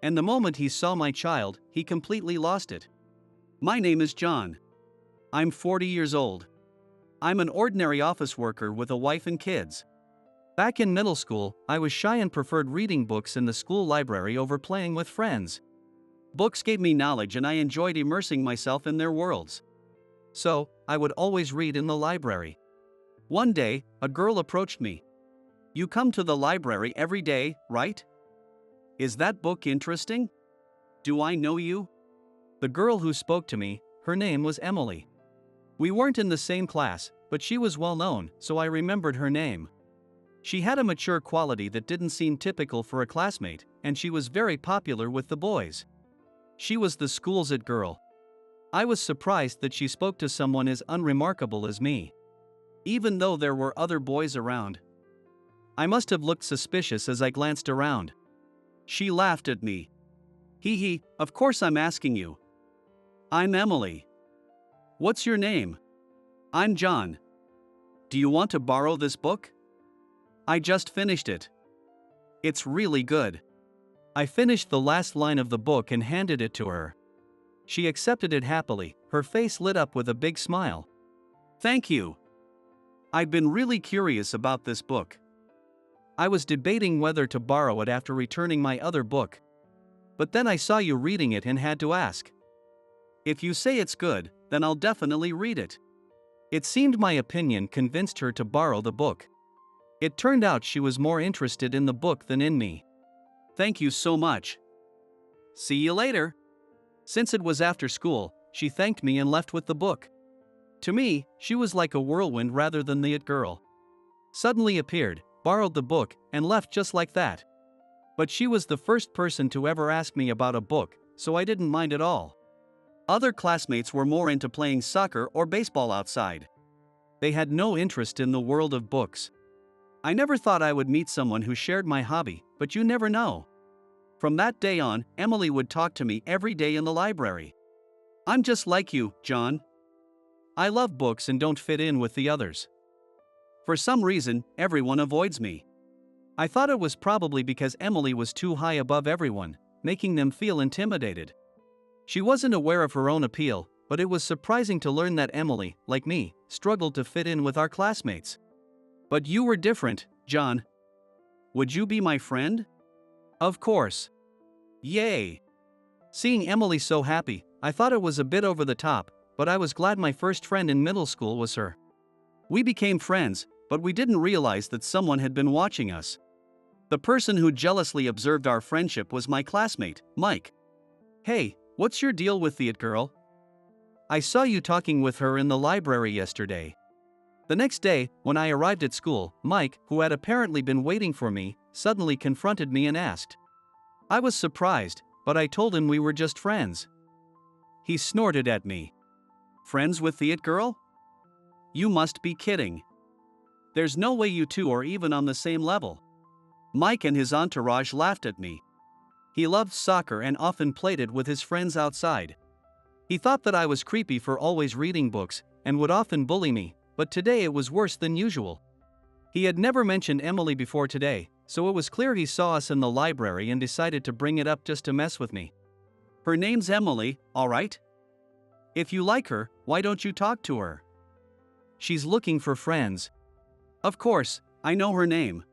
And the moment he saw my child, he completely lost it. My name is John. I'm 40 years old. I'm an ordinary office worker with a wife and kids. Back in middle school, I was shy and preferred reading books in the school library over playing with friends. Books gave me knowledge and I enjoyed immersing myself in their worlds. So, I would always read in the library. One day, a girl approached me. "You come to the library every day, right? Is that book interesting? Do I know you?" The girl who spoke to me, her name was Emily. We weren't in the same class, but she was well known, so I remembered her name. She had a mature quality that didn't seem typical for a classmate, and she was very popular with the boys. She was the school's it girl. I was surprised that she spoke to someone as unremarkable as me, even though there were other boys around. I must have looked suspicious as I glanced around. She laughed at me. "Hee hee, of course I'm asking you. I'm Emily. What's your name?" "I'm John. Do you want to borrow this book? I just finished it. It's really good." I finished the last line of the book and handed it to her. She accepted it happily, her face lit up with a big smile. "Thank you. I've been really curious about this book. I was debating whether to borrow it after returning my other book. But then I saw you reading it and had to ask. If you say it's good, then I'll definitely read it." It seemed my opinion convinced her to borrow the book. It turned out she was more interested in the book than in me. "Thank you so much. See you later." Since it was after school, she thanked me and left with the book. To me, she was like a whirlwind rather than the it girl. Suddenly appeared, borrowed the book, and left just like that. But she was the first person to ever ask me about a book, so I didn't mind at all. Other classmates were more into playing soccer or baseball outside. They had no interest in the world of books. I never thought I would meet someone who shared my hobby, but you never know. From that day on, Emily would talk to me every day in the library. "I'm just like you, John. I love books and don't fit in with the others. For some reason, everyone avoids me." I thought it was probably because Emily was too high above everyone, making them feel intimidated. She wasn't aware of her own appeal, but it was surprising to learn that Emily, like me, struggled to fit in with our classmates. "But you were different, John. Would you be my friend?" "Of course." Yay! Seeing Emily so happy, I thought it was a bit over the top, but I was glad my first friend in middle school was her. We became friends, but we didn't realize that someone had been watching us. The person who jealously observed our friendship was my classmate, Mike. "Hey, what's your deal with the it girl? I saw you talking with her in the library yesterday." The next day, when I arrived at school, Mike, who had apparently been waiting for me, suddenly confronted me and asked. I was surprised, but I told him we were just friends. He snorted at me. "Friends with the it girl? You must be kidding. There's no way you two are even on the same level." Mike and his entourage laughed at me. He loved soccer and often played it with his friends outside. He thought that I was creepy for always reading books, and would often bully me, but today it was worse than usual. He had never mentioned Emily before today, so it was clear he saw us in the library and decided to bring it up just to mess with me. "Her name's Emily, alright? If you like her, why don't you talk to her? She's looking for friends." "Of course, I know her name.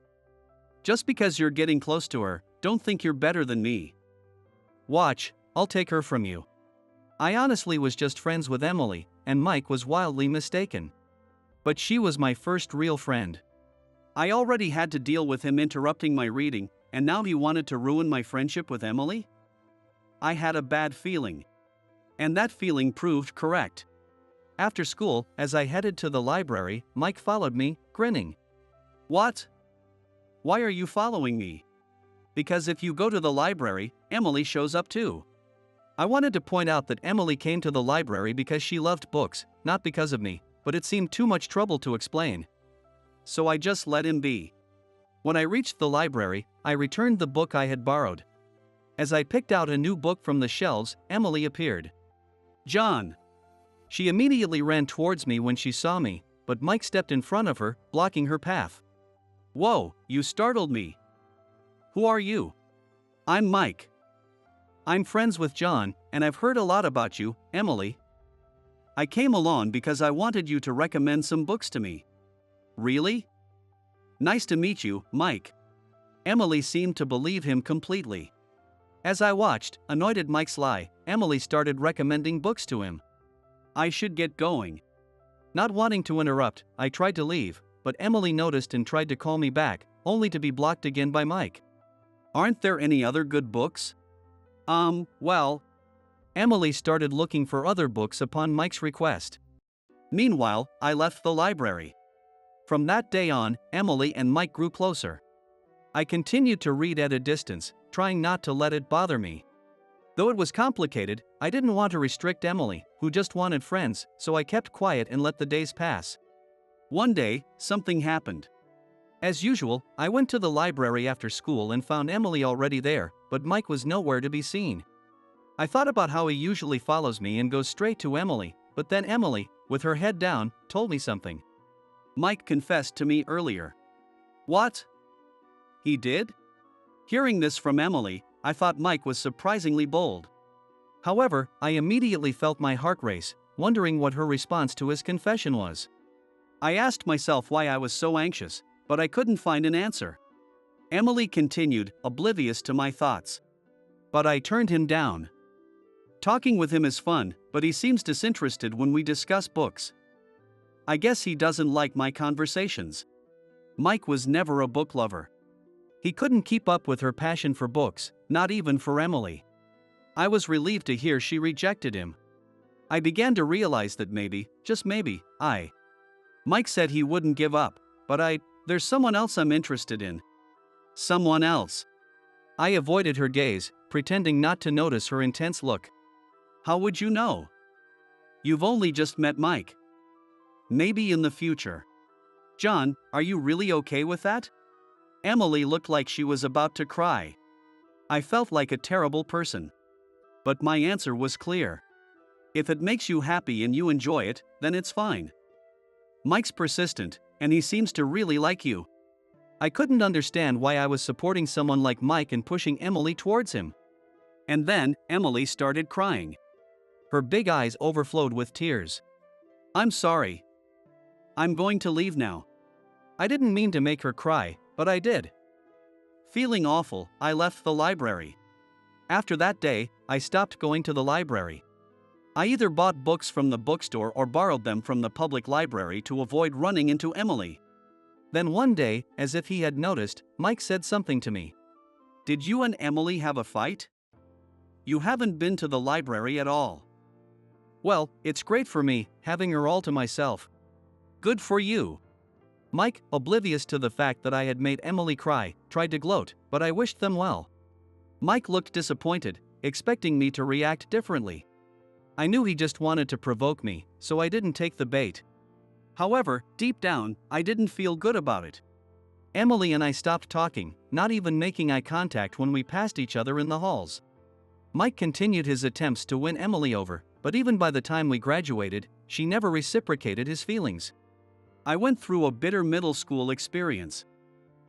Just because you're getting close to her, don't think you're better than me. Watch, I'll take her from you." I honestly was just friends with Emily, and Mike was wildly mistaken. But she was my first real friend. I already had to deal with him interrupting my reading, and now he wanted to ruin my friendship with Emily? I had a bad feeling. And that feeling proved correct. After school, as I headed to the library, Mike followed me, grinning. "What? Why are you following me?" "Because if you go to the library, Emily shows up too." I wanted to point out that Emily came to the library because she loved books, not because of me, but it seemed too much trouble to explain. So I just let him be. When I reached the library, I returned the book I had borrowed. As I picked out a new book from the shelves, Emily appeared. "John." She immediately ran towards me when she saw me, but Mike stepped in front of her, blocking her path. "Whoa, you startled me. Who are you?" "I'm Mike. I'm friends with John, and I've heard a lot about you, Emily." I came along because I wanted you to recommend some books to me. Really? Nice to meet you, Mike. Emily seemed to believe him completely. As I watched, annoyed at Mike's lie, Emily started recommending books to him. I should get going. Not wanting to interrupt, I tried to leave, but Emily noticed and tried to call me back, only to be blocked again by Mike. Aren't there any other good books? Well. Emily started looking for other books upon Mike's request. Meanwhile, I left the library. From that day on, Emily and Mike grew closer. I continued to read at a distance, trying not to let it bother me. Though it was complicated, I didn't want to restrict Emily, who just wanted friends, so I kept quiet and let the days pass. One day, something happened. As usual, I went to the library after school and found Emily already there, but Mike was nowhere to be seen. I thought about how he usually follows me and goes straight to Emily, but then Emily, with her head down, told me something. Mike confessed to me earlier. What? He did? Hearing this from Emily, I thought Mike was surprisingly bold. However, I immediately felt my heart race, wondering what her response to his confession was. I asked myself why I was so anxious, but I couldn't find an answer. Emily continued, oblivious to my thoughts. But I turned him down. Talking with him is fun, but he seems disinterested when we discuss books. I guess he doesn't like my conversations. Mike was never a book lover. He couldn't keep up with her passion for books, not even for Emily. I was relieved to hear she rejected him. I began to realize that maybe, just maybe, Mike said he wouldn't give up, but there's someone else I'm interested in. Someone else. I avoided her gaze, pretending not to notice her intense look. How would you know? You've only just met Mike. Maybe in the future. John, are you really okay with that? Emily looked like she was about to cry. I felt like a terrible person. But my answer was clear. If it makes you happy and you enjoy it, then it's fine. Mike's persistent, and he seems to really like you. I couldn't understand why I was supporting someone like Mike and pushing Emily towards him. And then, Emily started crying. Her big eyes overflowed with tears. I'm sorry. I'm going to leave now. I didn't mean to make her cry, but I did. Feeling awful, I left the library. After that day, I stopped going to the library. I either bought books from the bookstore or borrowed them from the public library to avoid running into Emily. Then one day, as if he had noticed, Mike said something to me. Did you and Emily have a fight? You haven't been to the library at all. Well, it's great for me, having her all to myself. Good for you. Mike, oblivious to the fact that I had made Emily cry, tried to gloat, but I wished them well. Mike looked disappointed, expecting me to react differently. I knew he just wanted to provoke me, so I didn't take the bait. However, deep down, I didn't feel good about it. Emily and I stopped talking, not even making eye contact when we passed each other in the halls. Mike continued his attempts to win Emily over, but even by the time we graduated, she never reciprocated his feelings. I went through a bitter middle school experience.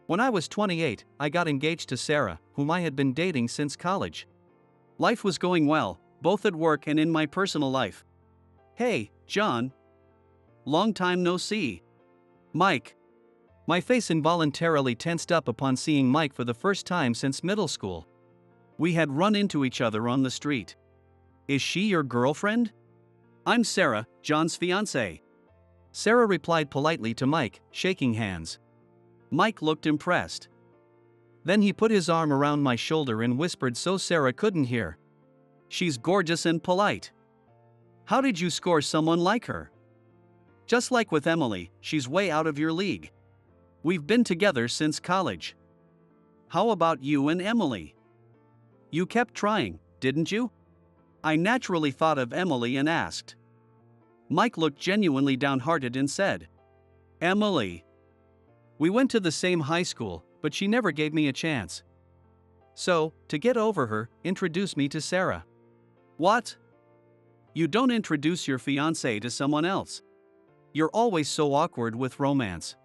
When I was 28, I got engaged to Sarah, whom I had been dating since college. Life was going well, both at work and in my personal life. Hey, John. Long time no see. Mike. My face involuntarily tensed up upon seeing Mike for the first time since middle school. We had run into each other on the street. Is she your girlfriend? I'm Sarah, John's fiancé. Sarah replied politely to Mike, shaking hands. Mike looked impressed. Then he put his arm around my shoulder and whispered so Sarah couldn't hear. She's gorgeous and polite. How did you score someone like her? Just like with Emily, she's way out of your league. We've been together since college. How about you and Emily? You kept trying, didn't you? I naturally thought of Emily and asked. Mike looked genuinely downhearted and said, Emily. We went to the same high school, but she never gave me a chance. So, to get over her, introduce me to Sarah. What? You don't introduce your fiancé to someone else. You're always so awkward with romance.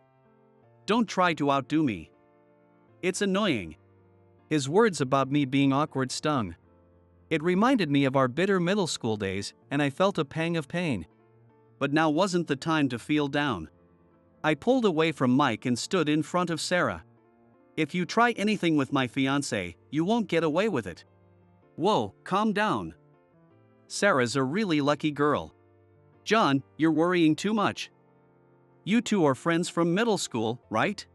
Don't try to outdo me. It's annoying. His words about me being awkward stung. It reminded me of our bitter middle school days, and I felt a pang of pain. but now wasn't the time to feel down. I pulled away from Mike and stood in front of Sarah. If you try anything with my fiancé, you won't get away with it. Whoa, calm down. Sarah's a really lucky girl. John, you're worrying too much. You two are friends from middle school, right?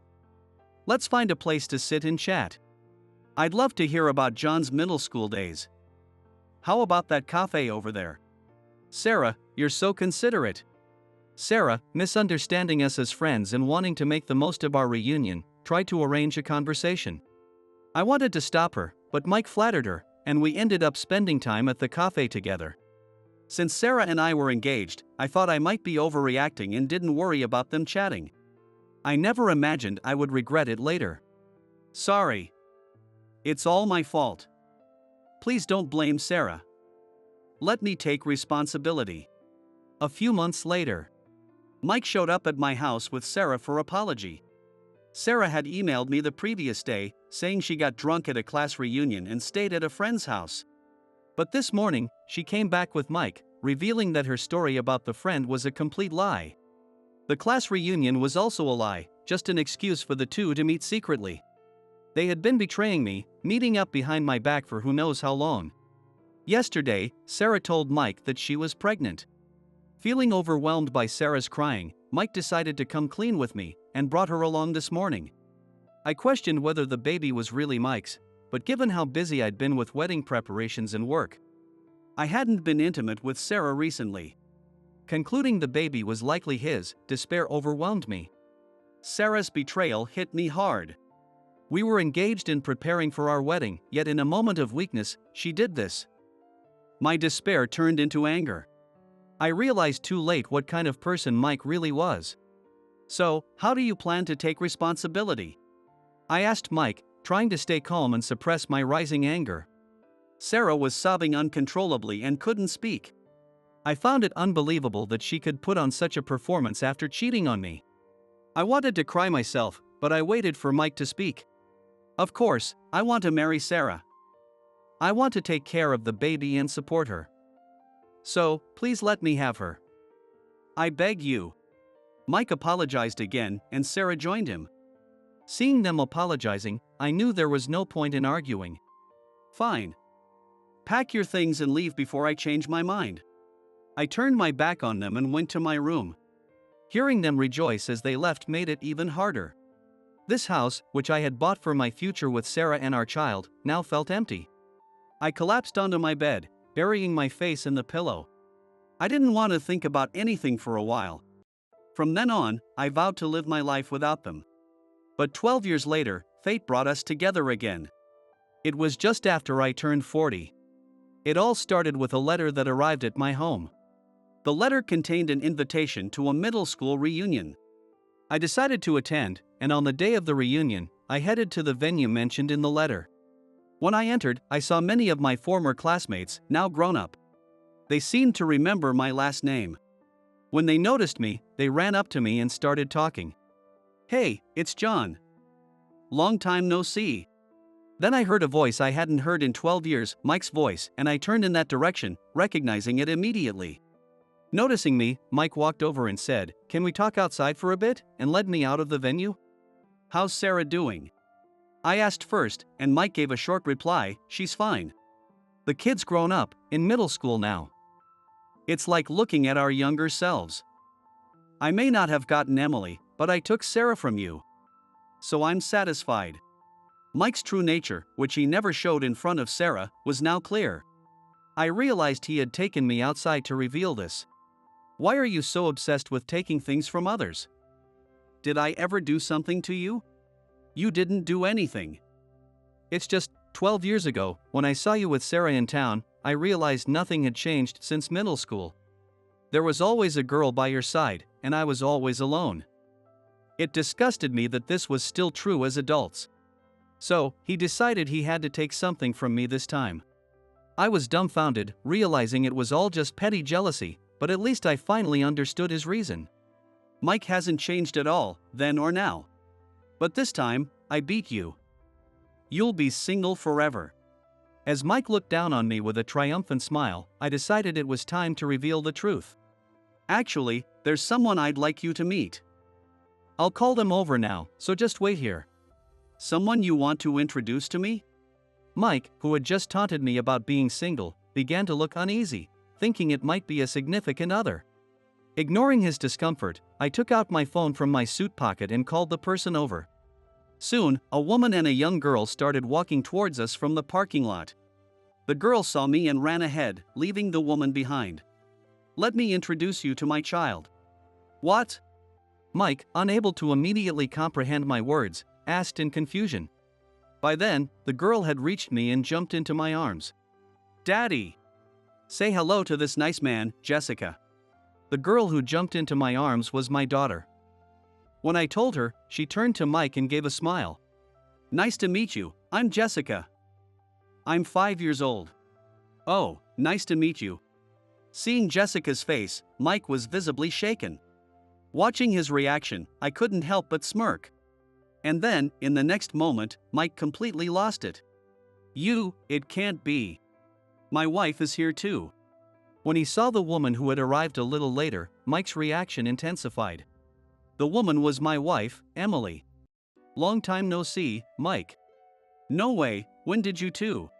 Let's find a place to sit and chat. I'd love to hear about John's middle school days. How about that cafe over there? Sarah, you're so considerate. Sarah, misunderstanding us as friends and wanting to make the most of our reunion, tried to arrange a conversation. I wanted to stop her, but Mike flattered her, and we ended up spending time at the cafe together. Since Sarah and I were engaged, I thought I might be overreacting and didn't worry about them chatting. I never imagined I would regret it later. Sorry. It's all my fault. Please don't blame Sarah. Let me take responsibility. A few months later, Mike showed up at my house with Sarah for apology. Sarah had emailed me the previous day, saying she got drunk at a class reunion and stayed at a friend's house. But this morning, she came back with Mike, revealing that her story about the friend was a complete lie. The class reunion was also a lie, just an excuse for the two to meet secretly. They had been betraying me, meeting up behind my back for who knows how long. Yesterday, Sarah told Mike that she was pregnant. Feeling overwhelmed by Sarah's crying, Mike decided to come clean with me, and brought her along this morning. I questioned whether the baby was really Mike's, but given how busy I'd been with wedding preparations and work, I hadn't been intimate with Sarah recently. Concluding the baby was likely his, despair overwhelmed me. Sarah's betrayal hit me hard. We were engaged in preparing for our wedding, yet in a moment of weakness, she did this. My despair turned into anger. I realized too late what kind of person Mike really was. So, how do you plan to take responsibility? I asked Mike, trying to stay calm and suppress my rising anger. Sarah was sobbing uncontrollably and couldn't speak. I found it unbelievable that she could put on such a performance after cheating on me. I wanted to cry myself, but I waited for Mike to speak. Of course, I want to marry Sarah. I want to take care of the baby and support her. So, please let me have her. I beg you. Mike apologized again, and Sarah joined him. Seeing them apologizing, I knew there was no point in arguing. Fine. Pack your things and leave before I change my mind. I turned my back on them and went to my room. Hearing them rejoice as they left made it even harder. This house, which I had bought for my future with Sarah and our child, now felt empty. I collapsed onto my bed, burying my face in the pillow. I didn't want to think about anything for a while. From then on, I vowed to live my life without them. But 12 years later, fate brought us together again. It was just after I turned 40. It all started with a letter that arrived at my home. The letter contained an invitation to a middle school reunion. I decided to attend, and on the day of the reunion, I headed to the venue mentioned in the letter. When I entered, I saw many of my former classmates, now grown up. They seemed to remember my last name. When they noticed me, they ran up to me and started talking. Hey, it's John. Long time no see. Then I heard a voice I hadn't heard in 12 years, Mike's voice, and I turned in that direction, recognizing it immediately. Noticing me, Mike walked over and said, "Can we talk outside for a bit?" and led me out of the venue. How's Sarah doing? I asked first, and Mike gave a short reply, "She's fine. The kid's grown up, in middle school now." It's like looking at our younger selves. I may not have gotten Emily, but I took Sarah from you. So I'm satisfied. Mike's true nature, which he never showed in front of Sarah, was now clear. I realized he had taken me outside to reveal this. Why are you so obsessed with taking things from others? Did I ever do something to you? You didn't do anything. It's just 12 years ago, when I saw you with Sarah in town, I realized nothing had changed since middle school. There was always a girl by your side, and I was always alone. It disgusted me that this was still true as adults. So, he decided he had to take something from me this time. I was dumbfounded, realizing it was all just petty jealousy, but at least I finally understood his reason. Mike hasn't changed at all, then or now. But this time, I beat you. You'll be single forever. As Mike looked down on me with a triumphant smile, I decided it was time to reveal the truth. Actually, there's someone I'd like you to meet. I'll call them over now, so just wait here. Someone you want to introduce to me? Mike, who had just taunted me about being single, began to look uneasy, thinking it might be a significant other. Ignoring his discomfort, I took out my phone from my suit pocket and called the person over. Soon, a woman and a young girl started walking towards us from the parking lot. The girl saw me and ran ahead, leaving the woman behind. Let me introduce you to my child. What? Mike, unable to immediately comprehend my words, asked in confusion. By then, the girl had reached me and jumped into my arms. Daddy! Say hello to this nice man, Jessica. The girl who jumped into my arms was my daughter. When I told her, she turned to Mike and gave a smile. Nice to meet you, I'm Jessica. I'm 5 years old. Oh, nice to meet you. Seeing Jessica's face, Mike was visibly shaken. Watching his reaction, I couldn't help but smirk. And then, in the next moment, Mike completely lost it. It can't be. My wife is here too. When he saw the woman who had arrived a little later, Mike's reaction intensified. The woman was my wife, Emily. Long time no see, Mike. No way, when did you two?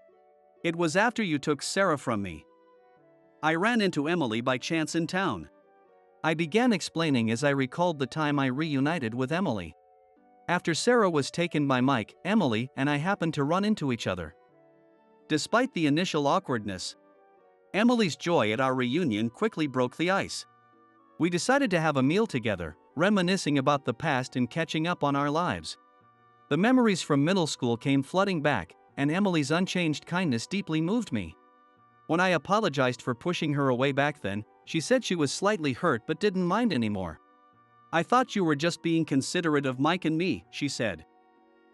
It was after you took Sarah from me. I ran into Emily by chance in town. I began explaining as I recalled the time I reunited with Emily. After Sarah was taken by Mike, Emily and I happened to run into each other. Despite the initial awkwardness, Emily's joy at our reunion quickly broke the ice. We decided to have a meal together, reminiscing about the past and catching up on our lives. The memories from middle school came flooding back, and Emily's unchanged kindness deeply moved me. When I apologized for pushing her away back then, she said she was slightly hurt but didn't mind anymore. I thought you were just being considerate of Mike and me, she said.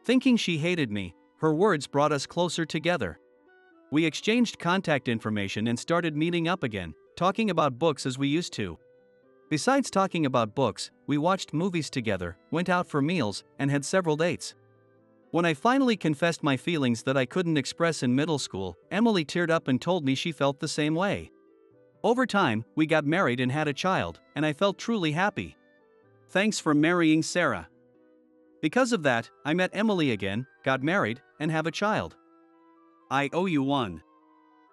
Thinking she hated me, her words brought us closer together. We exchanged contact information and started meeting up again, talking about books as we used to. Besides talking about books, we watched movies together, went out for meals, and had several dates. When I finally confessed my feelings that I couldn't express in middle school, Emily teared up and told me she felt the same way. Over time, we got married and had a child, and I felt truly happy. Thanks for marrying Sarah. Because of that, I met Emily again, got married, and have a child. I owe you one.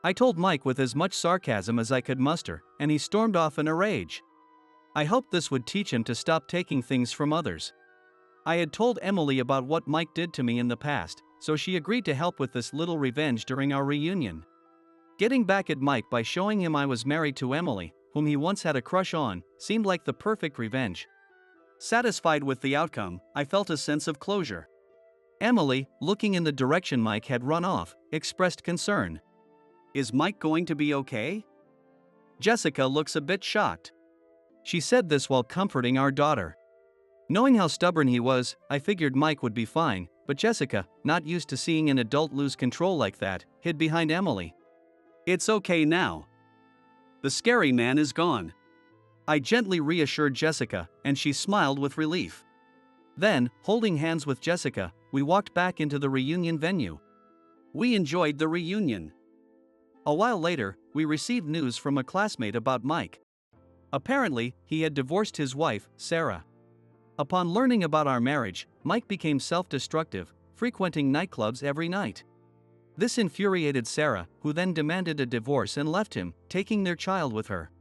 I told Mike with as much sarcasm as I could muster, and he stormed off in a rage. I hoped this would teach him to stop taking things from others. I had told Emily about what Mike did to me in the past, so she agreed to help with this little revenge during our reunion. Getting back at Mike by showing him I was married to Emily, whom he once had a crush on, seemed like the perfect revenge. Satisfied with the outcome, I felt a sense of closure. Emily, looking in the direction Mike had run off, expressed concern. Is Mike going to be okay? Jessica looks a bit shocked. She said this while comforting our daughter. Knowing how stubborn he was, I figured Mike would be fine, but Jessica, not used to seeing an adult lose control like that, hid behind Emily. It's okay now. The scary man is gone. I gently reassured Jessica, and she smiled with relief. Then, holding hands with Jessica, we walked back into the reunion venue. We enjoyed the reunion. A while later, we received news from a classmate about Mike. Apparently, he had divorced his wife, Sarah. Upon learning about our marriage, Mike became self-destructive, frequenting nightclubs every night. This infuriated Sarah, who then demanded a divorce and left him, taking their child with her.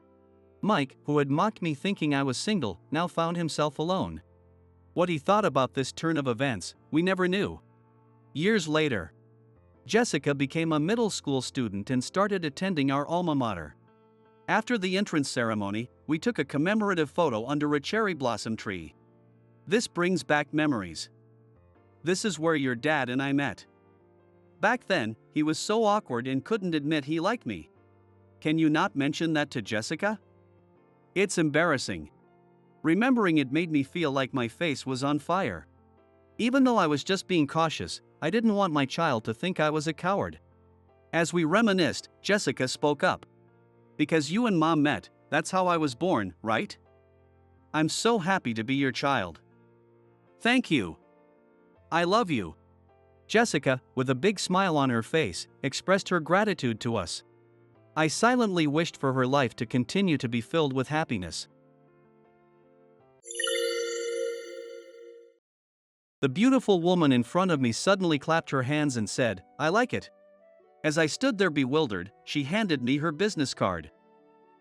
Mike, who had mocked me thinking I was single, now found himself alone. What he thought about this turn of events, we never knew. Years later, Jessica became a middle school student and started attending our alma mater. After the entrance ceremony, we took a commemorative photo under a cherry blossom tree. This brings back memories. This is where your dad and I met. Back then, he was so awkward and couldn't admit he liked me. Can you not mention that to Jessica? It's embarrassing. Remembering it made me feel like my face was on fire. Even though I was just being cautious, I didn't want my child to think I was a coward. As we reminisced, Jessica spoke up. Because you and Mom met, that's how I was born, right? I'm so happy to be your child. Thank you. I love you. Jessica, with a big smile on her face, expressed her gratitude to us. I silently wished for her life to continue to be filled with happiness. The beautiful woman in front of me suddenly clapped her hands and said, "I like it." As I stood there bewildered, she handed me her business card.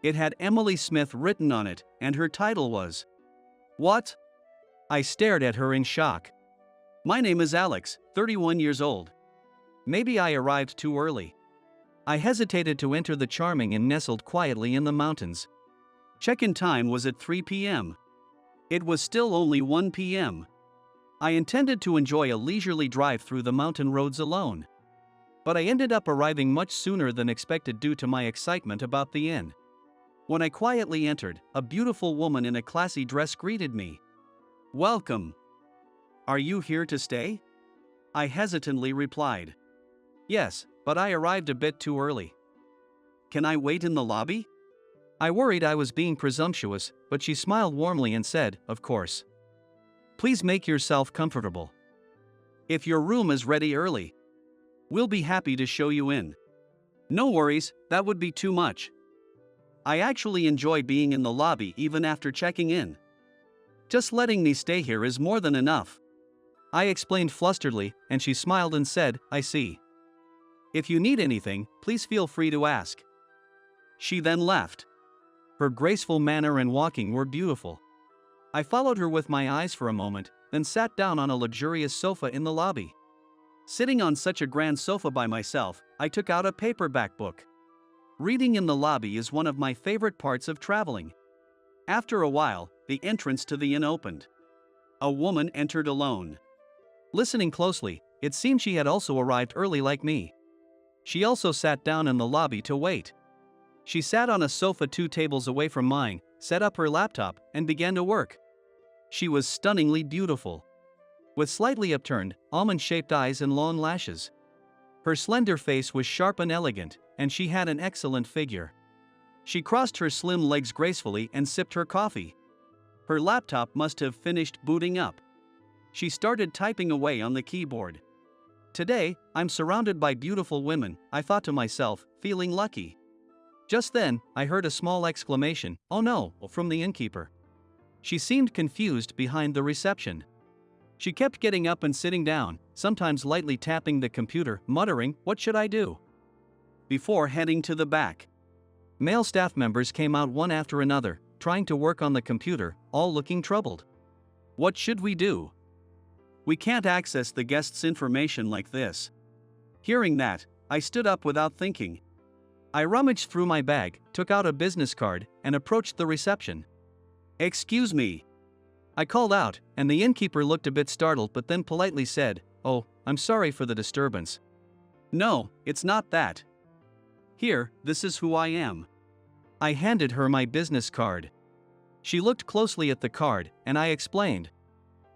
It had Emily Smith written on it, and her title was, "What?" I stared at her in shock. "My name is Alex, 31 years old." Maybe I arrived too early. I hesitated to enter the charming inn nestled quietly in the mountains. Check-in time was at 3 p.m. It was still only 1 p.m. I intended to enjoy a leisurely drive through the mountain roads alone. But I ended up arriving much sooner than expected due to my excitement about the inn. When I quietly entered, a beautiful woman in a classy dress greeted me. "Welcome. Are you here to stay?" I hesitantly replied. "Yes, but I arrived a bit too early." "Can I wait in the lobby?" I worried I was being presumptuous, but she smiled warmly and said, "Of course. Please make yourself comfortable. If your room is ready early, we'll be happy to show you in." "No worries, that would be too much. I actually enjoy being in the lobby even after checking in. Just letting me stay here is more than enough." I explained flusteredly, and she smiled and said, "I see. If you need anything, please feel free to ask." She then left. Her graceful manner and walking were beautiful. I followed her with my eyes for a moment, then sat down on a luxurious sofa in the lobby. Sitting on such a grand sofa by myself, I took out a paperback book. Reading in the lobby is one of my favorite parts of traveling. After a while, the entrance to the inn opened. A woman entered alone. Listening closely, it seemed she had also arrived early like me. She also sat down in the lobby to wait. She sat on a sofa 2 tables away from mine, set up her laptop, and began to work. She was stunningly beautiful. With slightly upturned, almond-shaped eyes and long lashes. Her slender face was sharp and elegant, and she had an excellent figure. She crossed her slim legs gracefully and sipped her coffee. Her laptop must have finished booting up. She started typing away on the keyboard. "Today, I'm surrounded by beautiful women," I thought to myself, feeling lucky. Just then, I heard a small exclamation, "Oh no," from the innkeeper. She seemed confused behind the reception. She kept getting up and sitting down, sometimes lightly tapping the computer, muttering, "What should I do?" before heading to the back. Male staff members came out one after another, trying to work on the computer, all looking troubled. "What should we do? We can't access the guest's information like this." Hearing that, I stood up without thinking. I rummaged through my bag, took out a business card, and approached the reception. "Excuse me," I called out, and the innkeeper looked a bit startled but then politely said, "Oh, I'm sorry for the disturbance." "No, it's not that. Here, this is who I am." I handed her my business card. She looked closely at the card, and I explained.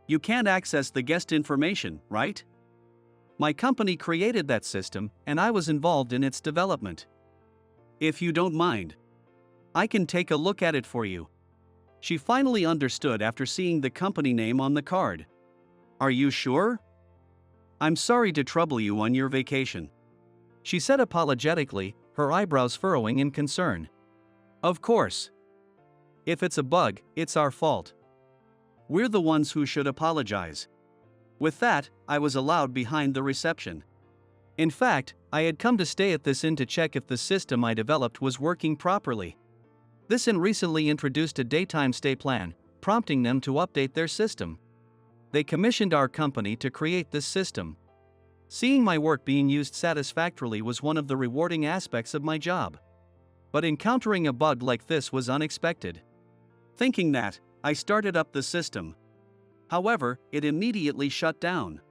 "You can't access the guest information, right? My company created that system, and I was involved in its development. If you don't mind, I can take a look at it for you." She finally understood after seeing the company name on the card. "Are you sure? I'm sorry to trouble you on your vacation," she said apologetically, her eyebrows furrowing in concern. "Of course. If it's a bug, it's our fault. We're the ones who should apologize." With that, I was allowed behind the reception. In fact, I had come to stay at this inn to check if the system I developed was working properly. This inn recently introduced a daytime stay plan, prompting them to update their system. They commissioned our company to create this system. Seeing my work being used satisfactorily was one of the rewarding aspects of my job. But encountering a bug like this was unexpected. Thinking that, I started up the system. However, it immediately shut down.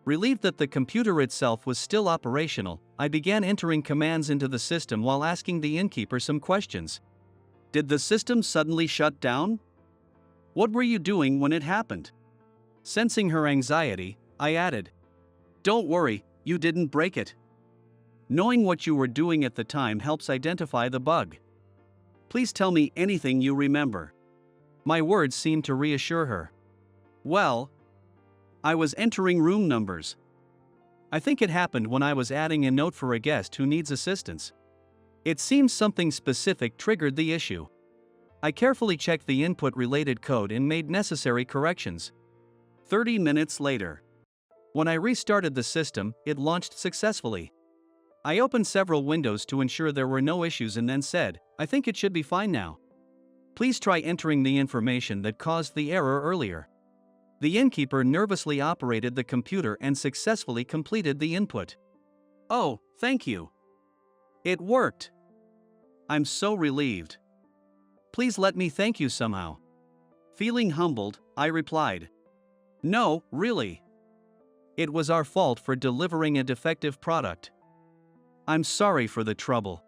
Relieved that the computer itself was still operational, I began entering commands into the system while asking the innkeeper some questions. "Did the system suddenly shut down? What were you doing when it happened?" Sensing her anxiety, I added, "Don't worry, you didn't break it. Knowing what you were doing at the time helps identify the bug. Please tell me anything you remember." My words seemed to reassure her. "Well, I was entering room numbers. I think it happened when I was adding a note for a guest who needs assistance. It seems something specific triggered the issue. I carefully checked the input-related code and made necessary corrections. 30 minutes later. When I restarted the system, it launched successfully. I opened several windows to ensure there were no issues and then said, "I think it should be fine now. Please try entering the information that caused the error earlier." The innkeeper nervously operated the computer and successfully completed the input. "Oh, thank you. It worked. I'm so relieved. Please let me thank you somehow." Feeling humbled, I replied, "No, really. It was our fault for delivering a defective product. I'm sorry for the trouble."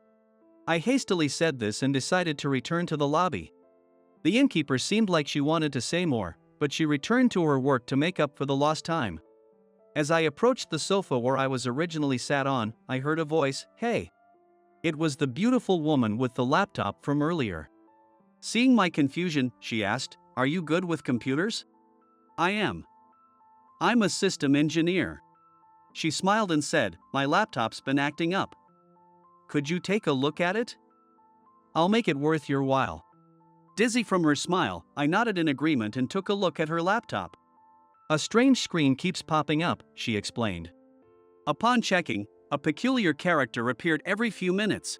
I hastily said this and decided to return to the lobby. The innkeeper seemed like she wanted to say more, but she returned to her work to make up for the lost time. As I approached the sofa where I was originally sat on, I heard a voice, "Hey." It was the beautiful woman with the laptop from earlier. Seeing my confusion, she asked, "Are you good with computers?" "I am. I'm a system engineer." She smiled and said, "My laptop's been acting up. Could you take a look at it? I'll make it worth your while." Dizzy from her smile, I nodded in agreement and took a look at her laptop. "A strange screen keeps popping up," she explained. Upon checking, a peculiar character appeared every few minutes.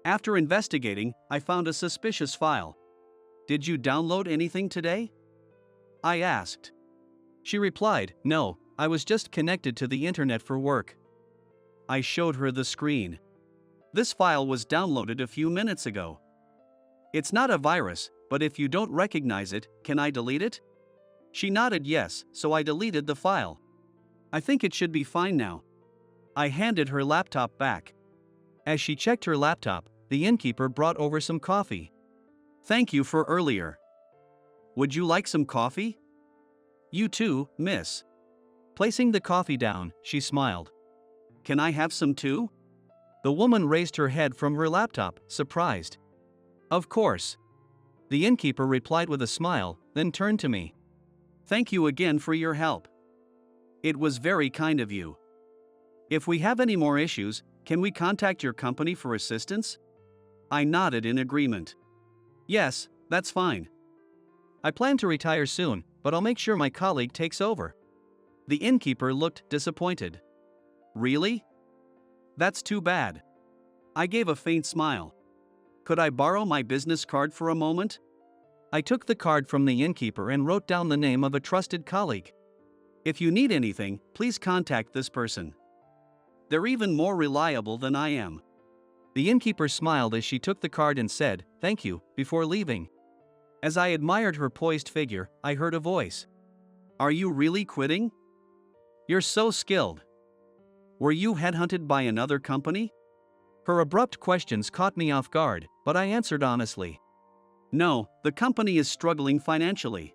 After investigating, I found a suspicious file. "Did you download anything today?" I asked. She replied, "No, I was just connected to the internet for work." I showed her the screen. "This file was downloaded a few minutes ago. It's not a virus, but if you don't recognize it, can I delete it?" She nodded yes, so I deleted the file. "I think it should be fine now." I handed her laptop back. As she checked her laptop, the innkeeper brought over some coffee. "Thank you for earlier. Would you like some coffee?" "You too, miss." Placing the coffee down, she smiled. "Can I have some too?" The woman raised her head from her laptop, surprised. "Of course." The innkeeper replied with a smile, then turned to me. "Thank you again for your help. It was very kind of you. If we have any more issues, can we contact your company for assistance?" I nodded in agreement. "Yes, that's fine. I plan to retire soon, but I'll make sure my colleague takes over." The innkeeper looked disappointed. "Really? That's too bad." I gave a faint smile. "Could I borrow my business card for a moment?" I took the card from the innkeeper and wrote down the name of a trusted colleague. "If you need anything, please contact this person. They're even more reliable than I am." The innkeeper smiled as she took the card and said, "Thank you," before leaving. As I admired her poised figure, I heard a voice. "Are you really quitting? You're so skilled. Were you headhunted by another company?" Her abrupt questions caught me off guard, but I answered honestly. "No, the company is struggling financially.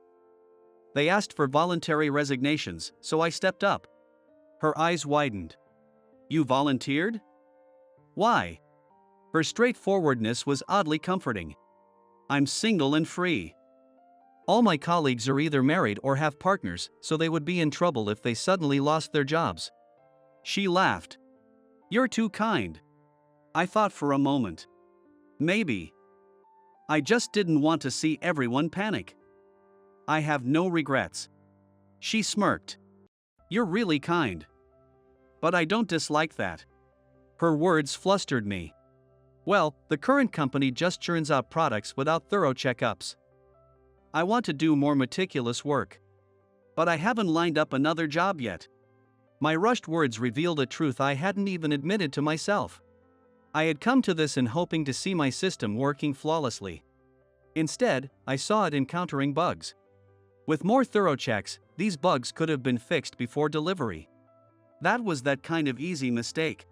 They asked for voluntary resignations, so I stepped up." Her eyes widened. "You volunteered? Why?" Her straightforwardness was oddly comforting. "I'm single and free. All my colleagues are either married or have partners, so they would be in trouble if they suddenly lost their jobs." She laughed. "You're too kind." I thought for a moment. Maybe. I just didn't want to see everyone panic. "I have no regrets." She smirked. "You're really kind. But I don't dislike that." Her words flustered me. "Well, the current company just churns out products without thorough checkups. I want to do more meticulous work. But I haven't lined up another job yet." My rushed words revealed a truth I hadn't even admitted to myself. I had come to this in hoping to see my system working flawlessly. Instead, I saw it encountering bugs. With more thorough checks, these bugs could have been fixed before delivery. That was that kind of easy mistake.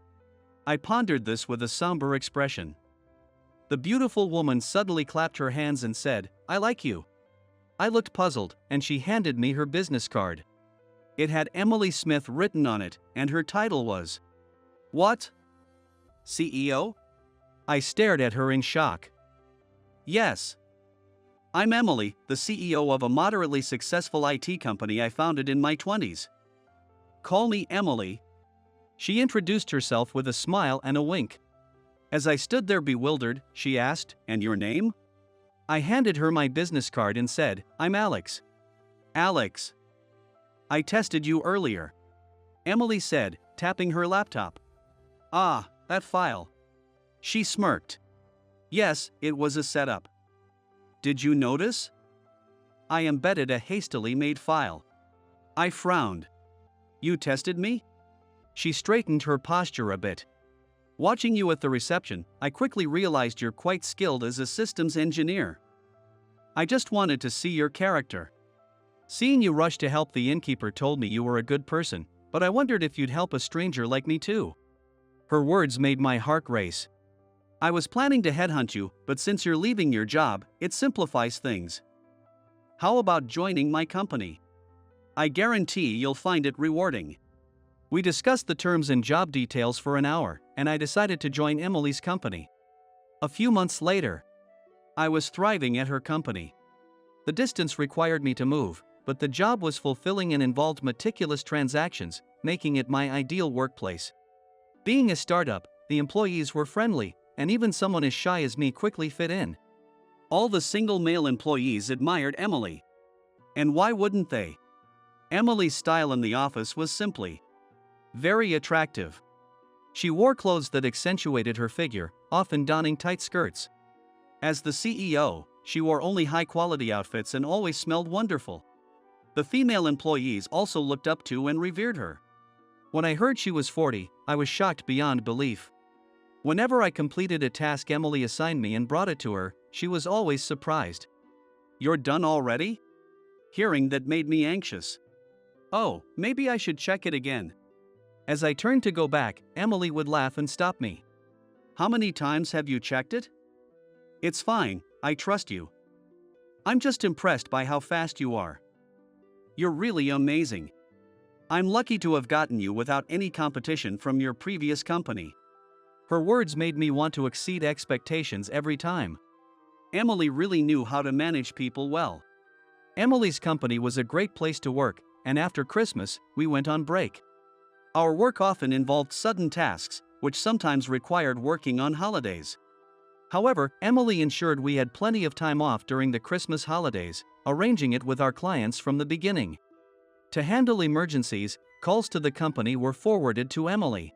I pondered this with a somber expression. The beautiful woman suddenly clapped her hands and said, "I like you." I looked puzzled, and she handed me her business card. It had Emily Smith written on it, and her title was, "What? CEO?" I stared at her in shock. "Yes. I'm Emily, the CEO of a moderately successful IT company I founded in my 20s. Call me Emily." She introduced herself with a smile and a wink. As I stood there bewildered, she asked, "And your name?" I handed her my business card and said, "I'm Alex." "Alex. I tested you earlier," Emily said, tapping her laptop. "Ah, that file." She smirked. "Yes, it was a setup." "Did you notice?" I embedded a hastily made file. I frowned. "You tested me?" She straightened her posture a bit. "Watching you at the reception, I quickly realized you're quite skilled as a systems engineer. I just wanted to see your character. Seeing you rush to help the innkeeper told me you were a good person, but I wondered if you'd help a stranger like me too." Her words made my heart race. "I was planning to headhunt you, but since you're leaving your job, it simplifies things. How about joining my company? I guarantee you'll find it rewarding." We discussed the terms and job details for an hour, and I decided to join Emily's company. A few months later, I was thriving at her company. The distance required me to move, but the job was fulfilling and involved meticulous transactions, making it my ideal workplace. Being a startup, the employees were friendly, and even someone as shy as me quickly fit in. All the single male employees admired Emily. And why wouldn't they? Emily's style in the office was simply very attractive. She wore clothes that accentuated her figure, often donning tight skirts. As the CEO, she wore only high-quality outfits and always smelled wonderful. The female employees also looked up to and revered her. When I heard she was 40, I was shocked beyond belief. Whenever I completed a task Emily assigned me and brought it to her, she was always surprised. "You're done already?" Hearing that made me anxious. "Oh, maybe I should check it again." As I turned to go back, Emily would laugh and stop me. "How many times have you checked it?" "It's fine, I trust you. I'm just impressed by how fast you are. You're really amazing. I'm lucky to have gotten you without any competition from your previous company." Her words made me want to exceed expectations every time. Emily really knew how to manage people well. Emily's company was a great place to work, and after Christmas, we went on break. Our work often involved sudden tasks, which sometimes required working on holidays. However, Emily ensured we had plenty of time off during the Christmas holidays, arranging it with our clients from the beginning. To handle emergencies, calls to the company were forwarded to Emily.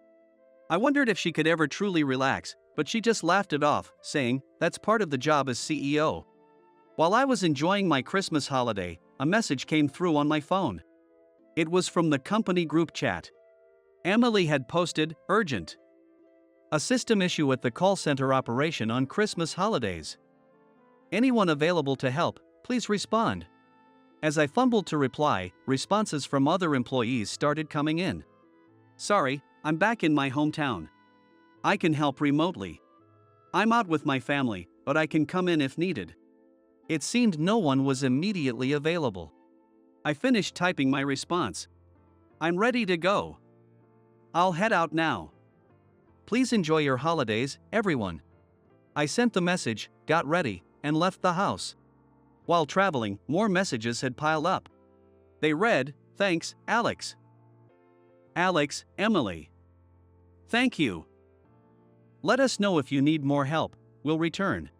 I wondered if she could ever truly relax, but she just laughed it off, saying, "That's part of the job as CEO." While I was enjoying my Christmas holiday, a message came through on my phone. It was from the company group chat. Emily had posted, "Urgent. A system issue at the call center operation on Christmas holidays. Anyone available to help, please respond." As I fumbled to reply, responses from other employees started coming in. "Sorry, I'm back in my hometown. I can help remotely. I'm out with my family, but I can come in if needed." It seemed no one was immediately available. I finished typing my response. "I'm ready to go. I'll head out now. Please enjoy your holidays, everyone." I sent the message, got ready, and left the house. While traveling, more messages had piled up. They read, "Thanks, Alex. Alex, Emily. Thank you. Let us know if you need more help, we'll return."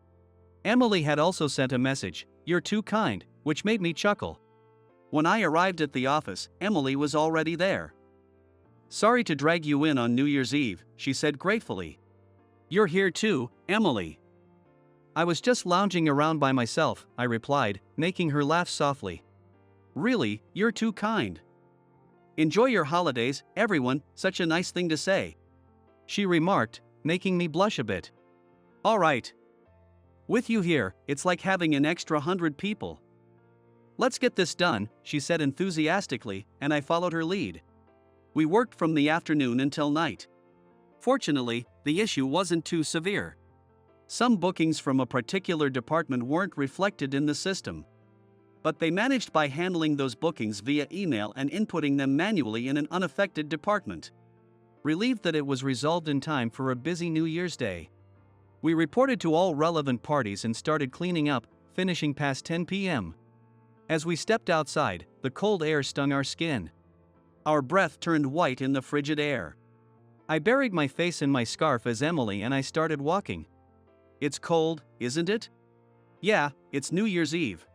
Emily had also sent a message, "You're too kind," which made me chuckle. When I arrived at the office, Emily was already there. "Sorry to drag you in on New Year's Eve," she said gratefully. "You're here too, Emily." "I was just lounging around by myself," I replied, making her laugh softly. "Really, you're too kind. Enjoy your holidays, everyone, such a nice thing to say," she remarked, making me blush a bit. "All right. With you here, it's like having an extra 100 people. Let's get this done," she said enthusiastically, and I followed her lead. We worked from the afternoon until night. Fortunately, the issue wasn't too severe. Some bookings from a particular department weren't reflected in the system. But they managed by handling those bookings via email and inputting them manually in an unaffected department. Relieved that it was resolved in time for a busy New Year's Day. We reported to all relevant parties and started cleaning up, finishing past 10 p.m. As we stepped outside, the cold air stung our skin. Our breath turned white in the frigid air. I buried my face in my scarf as Emily and I started walking. It's cold, isn't it? Yeah, it's New Year's Eve.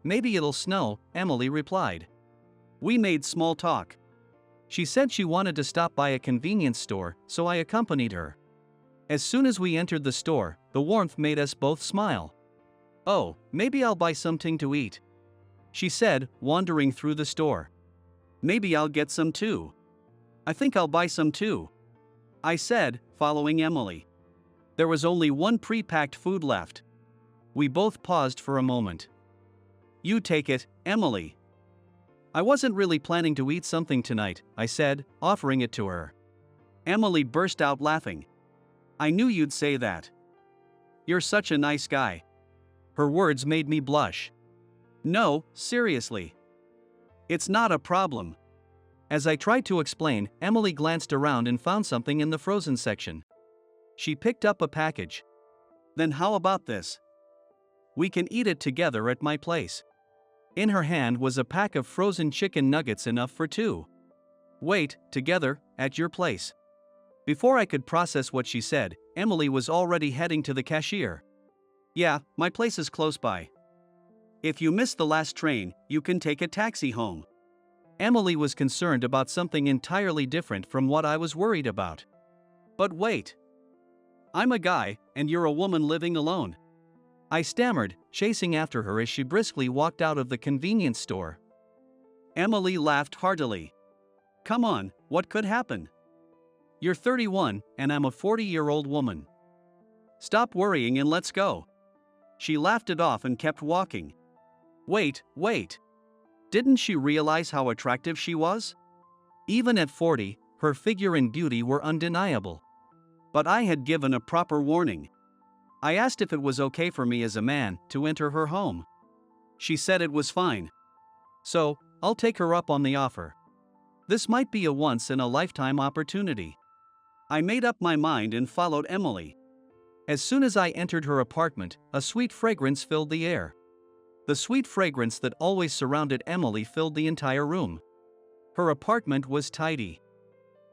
Maybe it'll snow, Emily replied. We made small talk. She said she wanted to stop by a convenience store, so I accompanied her. As soon as we entered the store, the warmth made us both smile. Oh, maybe I'll buy something to eat, she said, wandering through the store. Maybe I'll get some too. I think I'll buy some too, I said, following Emily. There was only one pre-packed food left. We both paused for a moment. You take it, Emily. I wasn't really planning to eat something tonight, I said, offering it to her. Emily burst out laughing. I knew you'd say that. You're such a nice guy. Her words made me blush. No, seriously. It's not a problem. As I tried to explain, Emily glanced around and found something in the frozen section. She picked up a package. Then how about this? We can eat it together at my place. In her hand was a pack of frozen chicken nuggets enough for two. Wait, together, at your place. Before I could process what she said, Emily was already heading to the cashier. Yeah, my place is close by. If you miss the last train, you can take a taxi home. Emily was concerned about something entirely different from what I was worried about. But wait. I'm a guy, and you're a woman living alone. I stammered, chasing after her as she briskly walked out of the convenience store. Emily laughed heartily. Come on, what could happen? You're 31, and I'm a 40-year-old woman. Stop worrying and let's go. She laughed it off and kept walking. Wait. Didn't she realize how attractive she was? Even at 40, her figure and beauty were undeniable. But I had given a proper warning. I asked if it was okay for me as a man to enter her home. She said it was fine. So, I'll take her up on the offer. This might be a once-in-a-lifetime opportunity. I made up my mind and followed Emily. As soon as I entered her apartment, a sweet fragrance filled the air. The sweet fragrance that always surrounded Emily filled the entire room. Her apartment was tidy.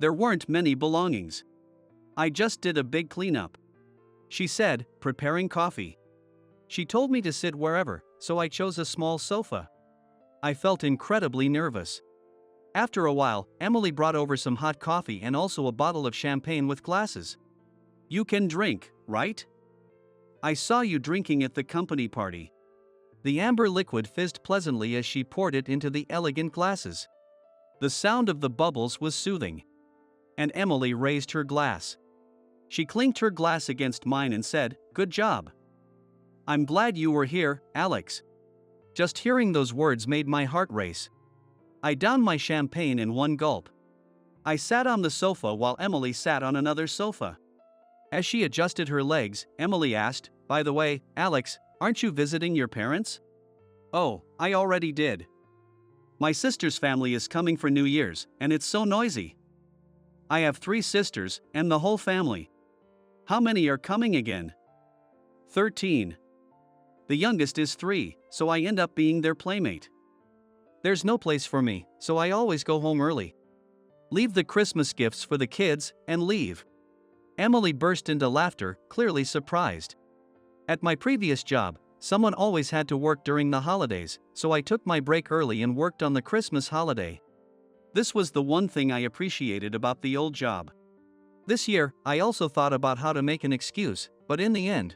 There weren't many belongings. I just did a big cleanup, she said, preparing coffee. She told me to sit wherever, so I chose a small sofa. I felt incredibly nervous. After a while, Emily brought over some hot coffee and also a bottle of champagne with glasses. You can drink, right? I saw you drinking at the company party. The amber liquid fizzed pleasantly as she poured it into the elegant glasses. The sound of the bubbles was soothing. And Emily raised her glass. She clinked her glass against mine and said, Good job. I'm glad you were here, Alex. Just hearing those words made my heart race. I downed my champagne in one gulp. I sat on the sofa while Emily sat on another sofa. As she adjusted her legs, Emily asked, By the way, Alex, aren't you visiting your parents? Oh, I already did. My sister's family is coming for New Year's, and it's so noisy. I have 3 sisters, and the whole family. How many are coming again? 13. The youngest is 3, so I end up being their playmate. There's no place for me, so I always go home early. Leave the Christmas gifts for the kids, and leave. Emily burst into laughter, clearly surprised. At my previous job, someone always had to work during the holidays, so I took my break early and worked on the Christmas holiday. This was the one thing I appreciated about the old job. This year, I also thought about how to make an excuse, but in the end,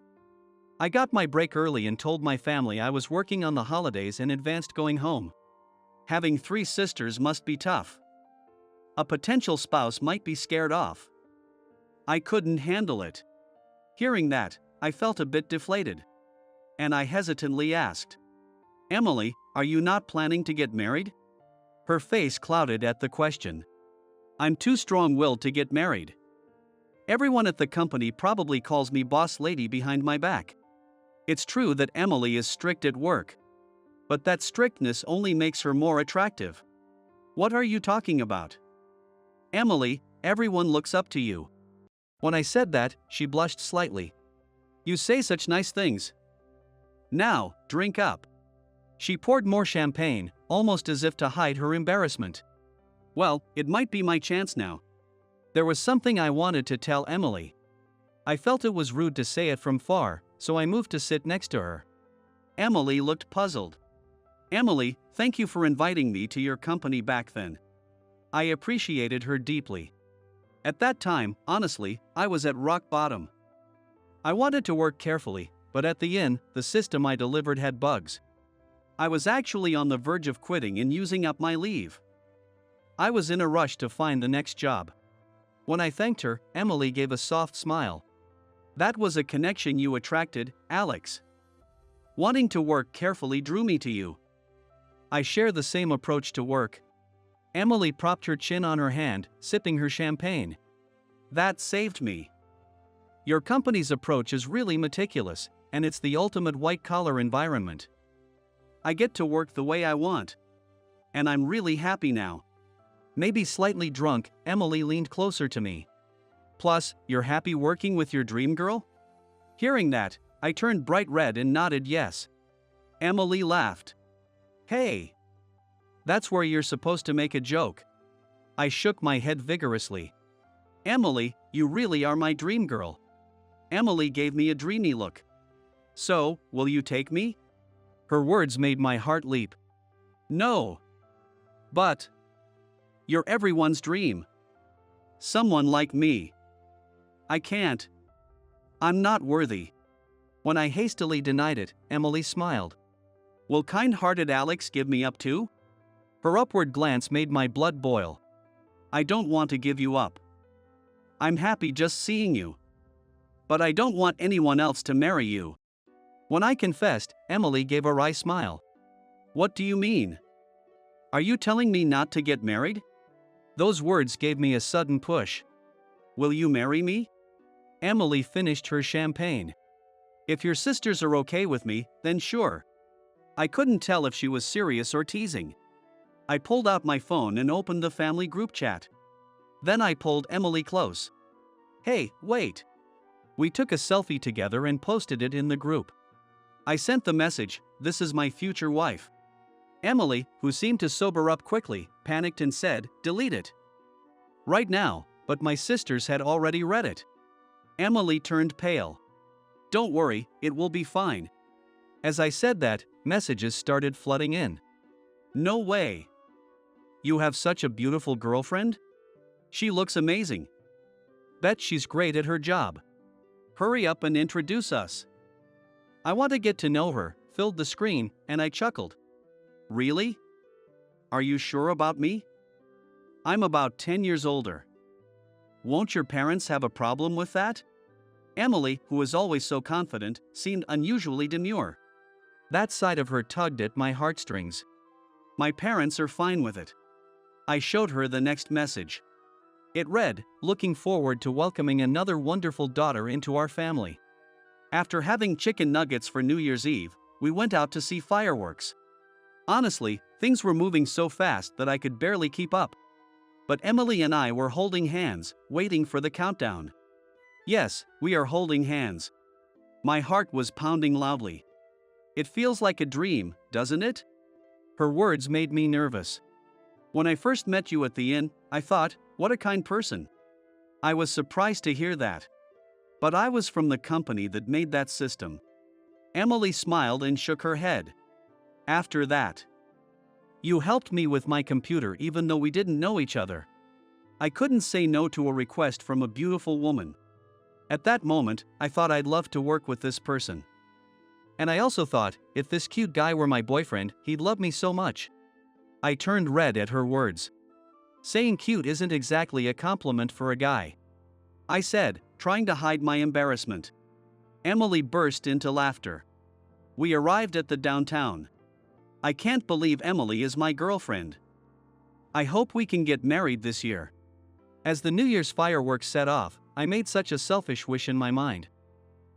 I got my break early and told my family I was working on the holidays and advanced going home. Having 3 sisters must be tough. A potential spouse might be scared off. I couldn't handle it. Hearing that, I felt a bit deflated. And I hesitantly asked, Emily, are you not planning to get married? Her face clouded at the question. I'm too strong-willed to get married. Everyone at the company probably calls me boss lady behind my back. It's true that Emily is strict at work. But that strictness only makes her more attractive. What are you talking about? Emily, everyone looks up to you. When I said that, she blushed slightly. You say such nice things. Now, drink up. She poured more champagne, almost as if to hide her embarrassment. Well, it might be my chance now. There was something I wanted to tell Emily. I felt it was rude to say it from far, so I moved to sit next to her. Emily looked puzzled. Emily, thank you for inviting me to your company back then. I appreciated her deeply. At that time, honestly, I was at rock bottom. I wanted to work carefully, but at the end, the system I delivered had bugs. I was actually on the verge of quitting and using up my leave. I was in a rush to find the next job. When I thanked her, Emily gave a soft smile. That was a connection you attracted, Alex. Wanting to work carefully drew me to you. I share the same approach to work. Emily propped her chin on her hand, sipping her champagne. That saved me. Your company's approach is really meticulous, and it's the ultimate white-collar environment. I get to work the way I want. And I'm really happy now. Maybe slightly drunk, Emily leaned closer to me. Plus, you're happy working with your dream girl? Hearing that, I turned bright red and nodded yes. Emily laughed. Hey! That's where you're supposed to make a joke. I shook my head vigorously. Emily, you really are my dream girl. Emily gave me a dreamy look. So, will you take me? Her words made my heart leap. No. But you're everyone's dream. Someone like me. I can't. I'm not worthy. When I hastily denied it, Emily smiled. Will kind-hearted Alex give me up too? Her upward glance made my blood boil. I don't want to give you up. I'm happy just seeing you. But I don't want anyone else to marry you. When I confessed, Emily gave a wry smile. What do you mean? Are you telling me not to get married? Those words gave me a sudden push. Will you marry me? Emily finished her champagne. If your sisters are okay with me, then sure. I couldn't tell if she was serious or teasing. I pulled out my phone and opened the family group chat. Then I pulled Emily close. Hey, wait. We took a selfie together and posted it in the group. I sent the message, "This is my future wife." Emily, who seemed to sober up quickly, panicked and said, "Delete it. Right now," but my sisters had already read it. Emily turned pale. Don't worry, it will be fine. As I said that, messages started flooding in. No way. You have such a beautiful girlfriend? She looks amazing. Bet she's great at her job. Hurry up and introduce us. I want to get to know her, filled the screen, and I chuckled. Really? Are you sure about me? I'm about 10 years older. Won't your parents have a problem with that? Emily, who was always so confident, seemed unusually demure. That side of her tugged at my heartstrings. My parents are fine with it. I showed her the next message. It read, "Looking forward to welcoming another wonderful daughter into our family." After having chicken nuggets for New Year's Eve, we went out to see fireworks. Honestly, things were moving so fast that I could barely keep up. But Emily and I were holding hands, waiting for the countdown. Yes, we are holding hands. My heart was pounding loudly. It feels like a dream, doesn't it? Her words made me nervous. When I first met you at the inn, I thought, what a kind person. I was surprised to hear that. But I was from the company that made that system. Emily smiled and shook her head. After that, you helped me with my computer even though we didn't know each other. I couldn't say no to a request from a beautiful woman. At that moment, I thought I'd love to work with this person. And I also thought, if this cute guy were my boyfriend, he'd love me so much. I turned red at her words. Saying cute isn't exactly a compliment for a guy. I said, trying to hide my embarrassment. Emily burst into laughter. We arrived at the downtown. I can't believe Emily is my girlfriend. I hope we can get married this year. As the New Year's fireworks set off, I made such a selfish wish in my mind.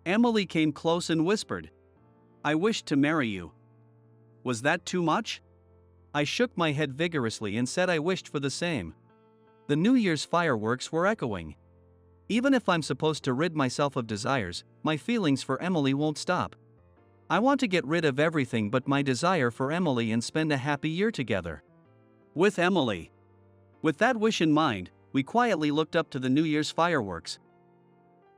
Emily came close and whispered, I wish to marry you. Was that too much? I shook my head vigorously and said I wished for the same. The New Year's fireworks were echoing. Even if I'm supposed to rid myself of desires, my feelings for Emily won't stop. I want to get rid of everything but my desire for Emily and spend a happy year together. With Emily. With that wish in mind, We quietly looked up to the New Year's fireworks,